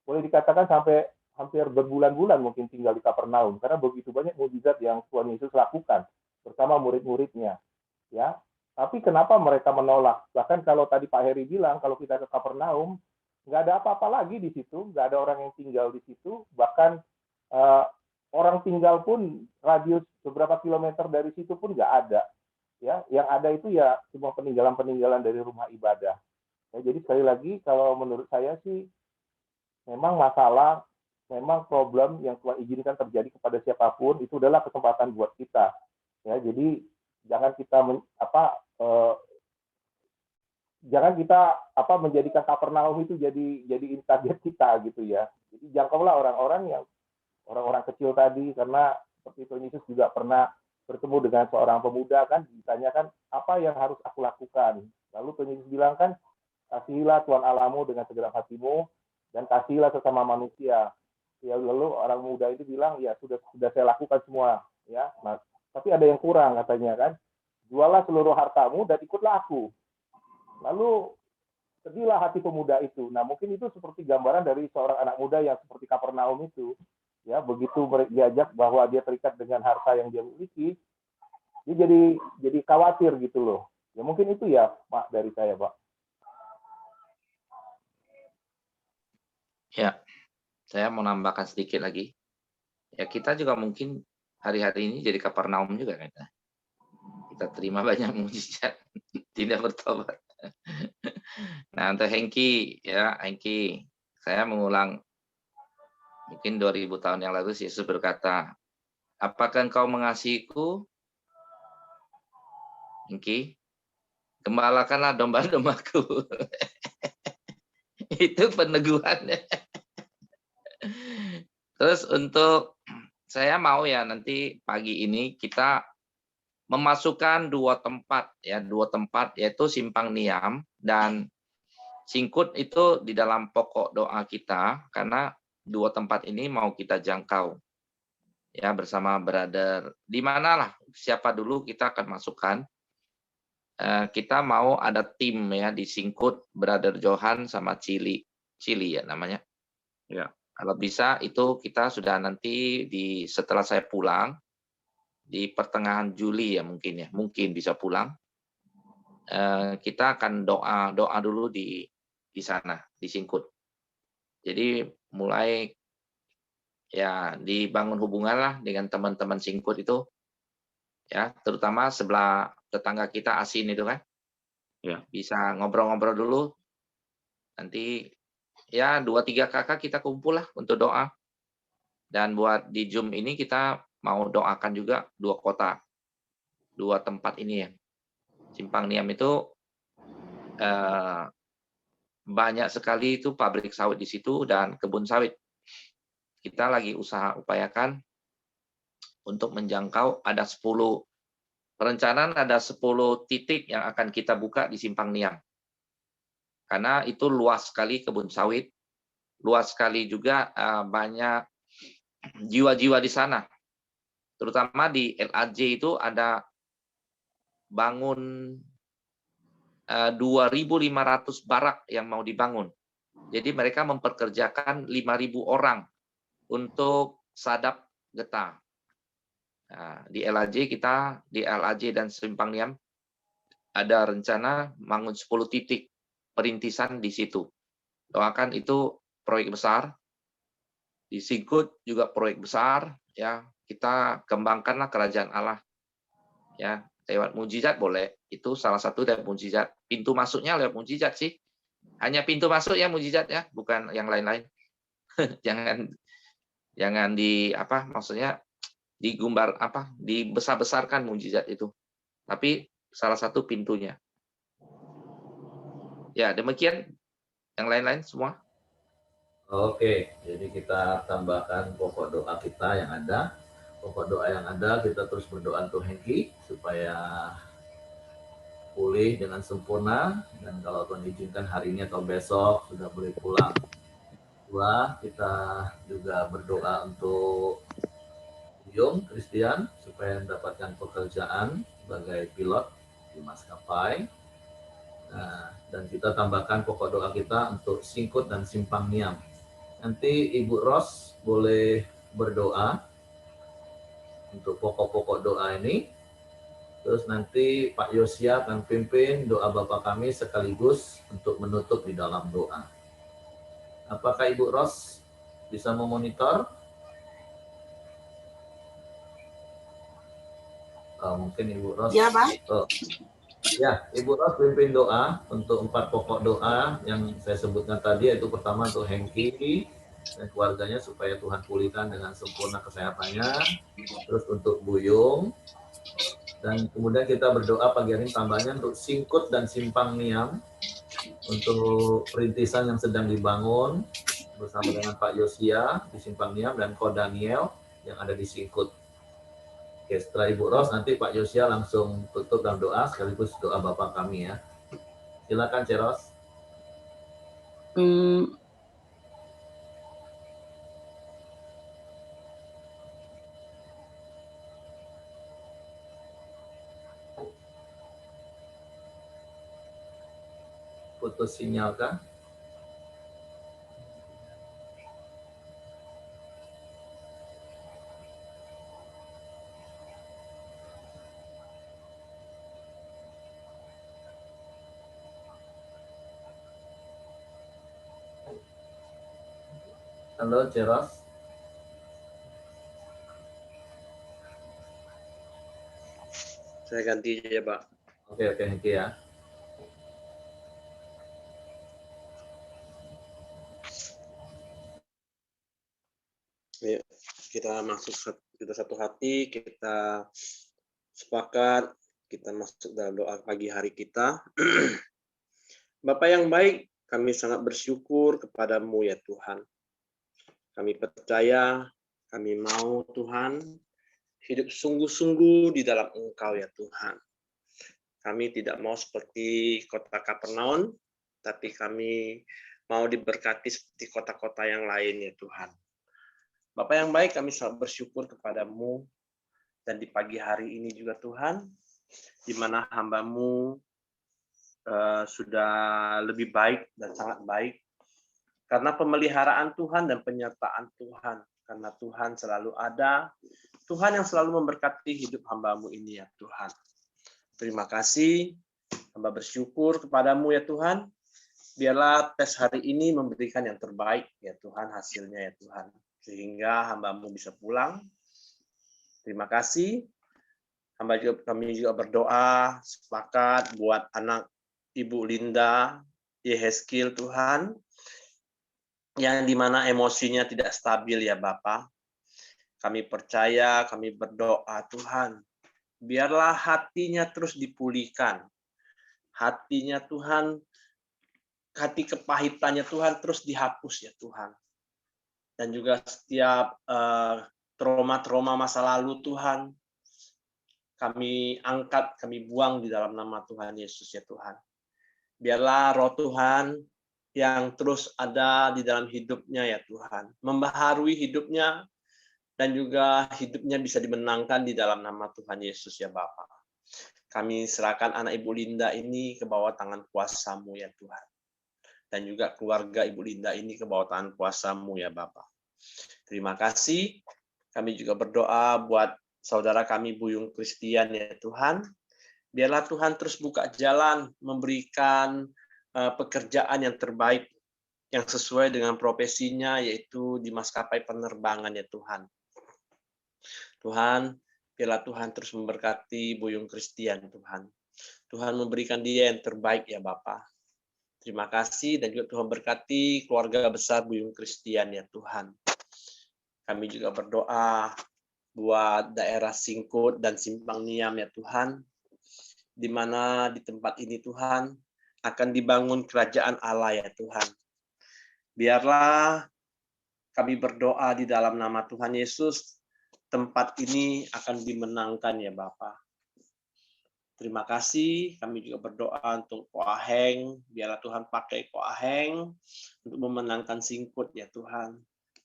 boleh dikatakan sampai hampir berbulan-bulan mungkin tinggal di Kapernaum karena begitu banyak mujizat yang Tuhan Yesus lakukan bersama murid-muridnya. Ya, tapi kenapa mereka menolak? Bahkan kalau tadi Pak Heri bilang kalau kita ke Kapernaum nggak ada apa-apa lagi di situ, nggak ada orang yang tinggal di situ, bahkan uh, orang tinggal pun radius beberapa kilometer dari situ pun nggak ada. Ya, yang ada itu ya cuma peninggalan-peninggalan dari rumah ibadah. Ya, jadi sekali lagi kalau menurut saya sih memang masalah, memang problem yang Tuhan izinkan terjadi kepada siapapun itu adalah kesempatan buat kita. Ya, jadi jangan kita jangan kita menjadikan Kapernaum itu jadi target kita gitu ya. Jadi jangkaulah orang-orang kecil tadi karena seperti Tuhan Yesus juga pernah bertemu dengan seorang pemuda kan ditanyakan apa yang harus aku lakukan. Lalu Tuhan Yesus bilang kan kasihilah Tuhan Allahmu dengan segenap hatimu dan kasihilah sesama manusia. Ya lalu orang muda itu bilang ya sudah saya lakukan semua ya. Nah, tapi ada yang kurang katanya kan. Jualah seluruh hartamu dan ikutlah aku. Lalu sedihlah hati pemuda itu. Nah, mungkin itu seperti gambaran dari seorang anak muda yang seperti Kapernaum itu. Ya, begitu diajak bahwa dia terikat dengan harta yang dia miliki, dia jadi khawatir gitu loh. Ya mungkin itu ya, Pak, dari saya, Pak. Ya, saya mau nambahkan sedikit lagi. Ya, kita juga mungkin hari-hari ini jadi Kapernaum juga kan. Kita terima banyak mujizat, tidak bertobat. Nah, untuk Hengki, ya Hengki, saya mengulang mungkin 2000 tahun yang lalu Yesus berkata, apakah engkau mengasihiku? Hengki, gembalakanlah domba-dombaku. Itu peneguhannya. Terus untuk saya mau ya nanti pagi ini kita memasukkan dua tempat yaitu Simpang Niam dan Singkut itu di dalam pokok doa kita karena dua tempat ini mau kita jangkau ya bersama brother di manalah siapa dulu kita akan masukkan. Kita mau ada tim ya di Singkut, brother Johan sama Cili ya namanya. Ya, kalau bisa itu kita sudah nanti setelah saya pulang di pertengahan Juli ya mungkin bisa pulang. Kita akan doa dulu di sana di Singkut. Jadi mulai ya dibangun hubungan lah dengan teman-teman Singkut itu ya terutama sebelah tetangga kita Asin itu kan ya bisa ngobrol-ngobrol dulu nanti ya 2-3 kakak kita kumpul lah untuk doa dan buat di Zoom ini kita mau doakan juga dua tempat ini ya. Simpang Niam itu banyak sekali itu pabrik sawit di situ dan kebun sawit. Kita lagi upayakan untuk menjangkau ada 10 perencanaan ada 10 titik yang akan kita buka di Simpang Niam. Karena itu luas sekali kebun sawit, luas sekali juga banyak jiwa-jiwa di sana. Terutama di LAJ itu ada bangun 2.500 barak yang mau dibangun. Jadi mereka memperkerjakan 5.000 orang untuk sadap getah. Nah, di LAJ dan Simpang Niam ada rencana bangun 10 titik perintisan di situ. Doakan itu proyek besar. Di Singkut juga proyek besar ya. Kita kembangkanlah kerajaan Allah. Ya, lewat mujizat boleh. Itu salah satu dari mujizat. Pintu masuknya lewat mujizat sih. Hanya pintu masuk ya mujizat ya, bukan yang lain-lain. jangan maksudnya dibesar-besarkan mujizat itu. Tapi salah satu pintunya. Ya, demikian. Yang lain-lain semua. Oke, jadi kita tambahkan pokok doa kita yang ada. Pokok doa yang ada, kita terus berdoa untuk Hengki supaya pulih dengan sempurna, dan kalau Tuhan izinkan hari ini atau besok sudah boleh pulang. Dua, kita juga berdoa untuk Yung Christian supaya mendapatkan pekerjaan sebagai pilot di maskapai. Nah, dan kita tambahkan pokok doa kita untuk Singkut dan Simpang Niam. Nanti Ibu Ros boleh berdoa untuk pokok-pokok doa ini. Terus nanti Pak Yosia akan pimpin doa Bapa kami sekaligus untuk menutup di dalam doa. Apakah Ibu Ros bisa memonitor? Mungkin Ibu Ros. Ya, Pak. Ya, Ibu Ros pimpin doa untuk 4 pokok doa yang saya sebutkan tadi, yaitu pertama untuk Hengki dan keluarganya supaya Tuhan pulihkan dengan sempurna kesehatannya. Terus untuk Buyung. Dan kemudian kita berdoa pagi hari ini tambahnya untuk Singkut dan Simpang Niam untuk perintisan yang sedang dibangun bersama dengan Pak Yosia di Simpang Niam dan Ko Daniel yang ada di Singkut. Oke, setelah Ibu Ros nanti Pak Yosia langsung tutup dalam doa sekaligus doa Bapa kami ya. Silakan Ceros. Putus sinyal kah? Halo Ceros. Saya ganti aja, Pak. Oke, Hengki ya. Ayo, kita masuk, kita satu hati, kita sepakat, kita masuk dalam doa pagi hari kita. Bapak yang baik, kami sangat bersyukur kepadamu ya Tuhan. Kami percaya, kami mau Tuhan, hidup sungguh-sungguh di dalam Engkau ya Tuhan. Kami tidak mau seperti kota Kapernaum, tapi kami mau diberkati seperti kota-kota yang lain ya Tuhan. Bapak yang baik, kami sangat bersyukur kepadamu, dan di pagi hari ini juga Tuhan, di mana hamba-Mu sudah lebih baik dan sangat baik, karena pemeliharaan Tuhan dan penyertaan Tuhan, karena Tuhan selalu ada, Tuhan yang selalu memberkati hidup hamba-Mu ini ya Tuhan. Terima kasih, hamba bersyukur kepadamu ya Tuhan, biarlah tes hari ini memberikan yang terbaik ya Tuhan, hasilnya ya Tuhan, sehingga hamba-Mu bisa pulang. Terima kasih. Kami juga berdoa sepakat buat anak Ibu Linda Yeheskil Tuhan, yang dimana emosinya tidak stabil ya Bapa. Kami percaya, kami berdoa Tuhan, biarlah hatinya terus dipulihkan. Hatinya Tuhan, hati kepahitannya Tuhan terus dihapus ya Tuhan. Dan juga setiap trauma-trauma masa lalu Tuhan, kami angkat, kami buang di dalam nama Tuhan Yesus ya Tuhan. Biarlah roh Tuhan yang terus ada di dalam hidupnya ya Tuhan, membaharui hidupnya, dan juga hidupnya bisa dimenangkan di dalam nama Tuhan Yesus ya Bapa. Kami serahkan anak Ibu Linda ini ke bawah tangan kuasa-Mu ya Tuhan. Dan juga keluarga Ibu Linda ini ke bawah tangan kuasa-Mu ya Bapa. Terima kasih. Kami juga berdoa buat saudara kami Buyung Christian ya Tuhan. Biarlah Tuhan terus buka jalan, memberikan pekerjaan yang terbaik, yang sesuai dengan profesinya, yaitu di maskapai penerbangan ya Tuhan. Tuhan, biarlah Tuhan terus memberkati Buyung Christian Tuhan. Tuhan memberikan dia yang terbaik ya Bapa. Terima kasih, dan juga Tuhan berkati keluarga besar Buyung Christian ya Tuhan. Kami juga berdoa buat daerah Singkut dan Simpang Niam ya Tuhan, di mana di tempat ini Tuhan akan dibangun kerajaan Allah ya Tuhan. Biarlah kami berdoa di dalam nama Tuhan Yesus, tempat ini akan dimenangkan ya Bapa. Terima kasih, kami juga berdoa untuk Ko Aheng, biarlah Tuhan pakai Ko Aheng untuk memenangkan Singkut ya Tuhan.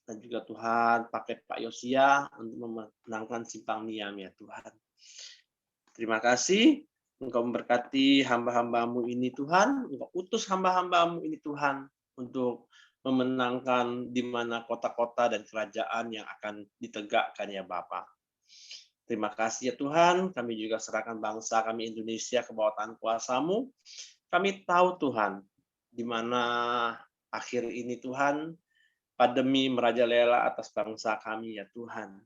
Dan juga Tuhan pakai Pak Yosia untuk memenangkan Simpang Niam ya Tuhan. Terima kasih, Engkau memberkati hamba-hambamu ini Tuhan, Engkau utus hamba-hambamu ini Tuhan untuk memenangkan di mana kota-kota dan kerajaan yang akan ditegakkan ya Bapa. Terima kasih ya Tuhan, kami juga serahkan bangsa kami Indonesia ke bawah tangan kuasa-Mu. Kami tahu Tuhan, di mana akhir ini Tuhan, pandemi merajalela atas bangsa kami ya Tuhan.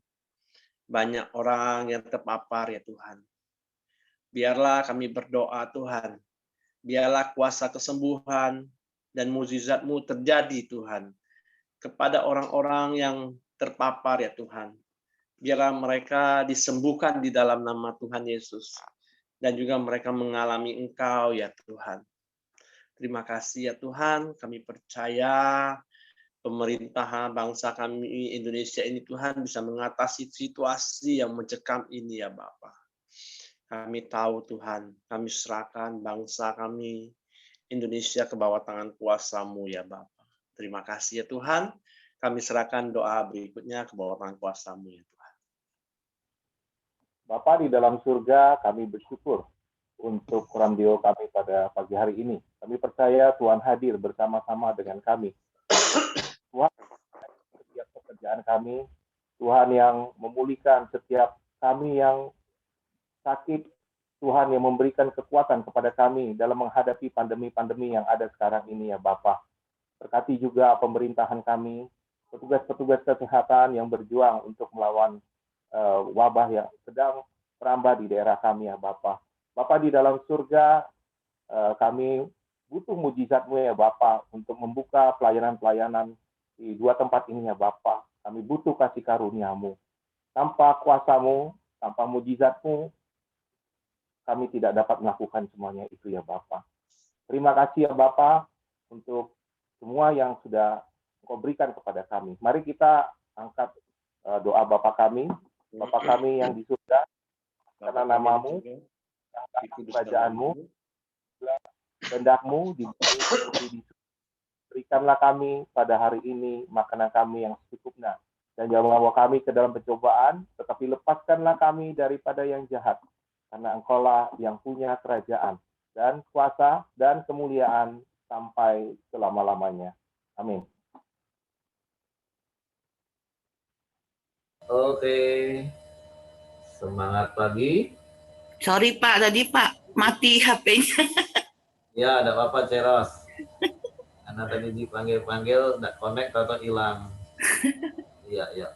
Banyak orang yang terpapar ya Tuhan. Biarlah kami berdoa Tuhan, biarlah kuasa kesembuhan dan mukjizat-Mu terjadi Tuhan, kepada orang-orang yang terpapar ya Tuhan. Biarlah mereka disembuhkan di dalam nama Tuhan Yesus. Dan juga mereka mengalami Engkau ya Tuhan. Terima kasih ya Tuhan, kami percaya pemerintahan bangsa kami Indonesia ini Tuhan bisa mengatasi situasi yang mencekam ini ya Bapa. Kami tahu Tuhan, kami serahkan bangsa kami Indonesia ke bawah tangan kuasa-Mu ya Bapa. Terima kasih ya Tuhan, kami serahkan doa berikutnya ke bawah tangan kuasa-Mu ya Tuhan. Bapa di dalam surga, kami bersyukur untuk radio kami pada pagi hari ini. Kami percaya Tuhan hadir bersama-sama dengan kami. Tuhan, setiap pekerjaan kami, Tuhan yang memulihkan setiap kami yang sakit, Tuhan yang memberikan kekuatan kepada kami dalam menghadapi pandemi-pandemi yang ada sekarang ini ya Bapa. Berkati juga pemerintahan kami, petugas-petugas kesehatan yang berjuang untuk melawan wabah yang sedang merambah di daerah kami ya Bapa. Bapa di dalam surga, kami butuh mujizat-Mu ya Bapa untuk membuka pelayanan-pelayanan di dua tempat ini ya Bapa. Kami butuh kasih karunia-Mu. Tanpa kuasa-Mu, tanpa mujizat-Mu, kami tidak dapat melakukan semuanya itu ya Bapa. Terima kasih ya Bapa untuk semua yang sudah Engkau berikan kepada kami. Mari kita angkat doa Bapa kami. Bapa kami yang di surga, karena nama-Mu, kerajaan-Mu, kehendak-Mu di bumi seperti di surga. Berikanlah kami pada hari ini makanan kami yang secukupnya, dan jangan membawa kami ke dalam pencobaan, tetapi lepaskanlah kami daripada yang jahat, karena Engkau-lah yang punya kerajaan dan kuasa dan kemuliaan sampai selama-lamanya. Amin. Oke, semangat pagi. Sorry Pak, tadi Pak mati HP-nya. Ya, ada apa Ceros? Karena tadi dipanggil-panggil, nggak connect atau hilang. Iya, iya.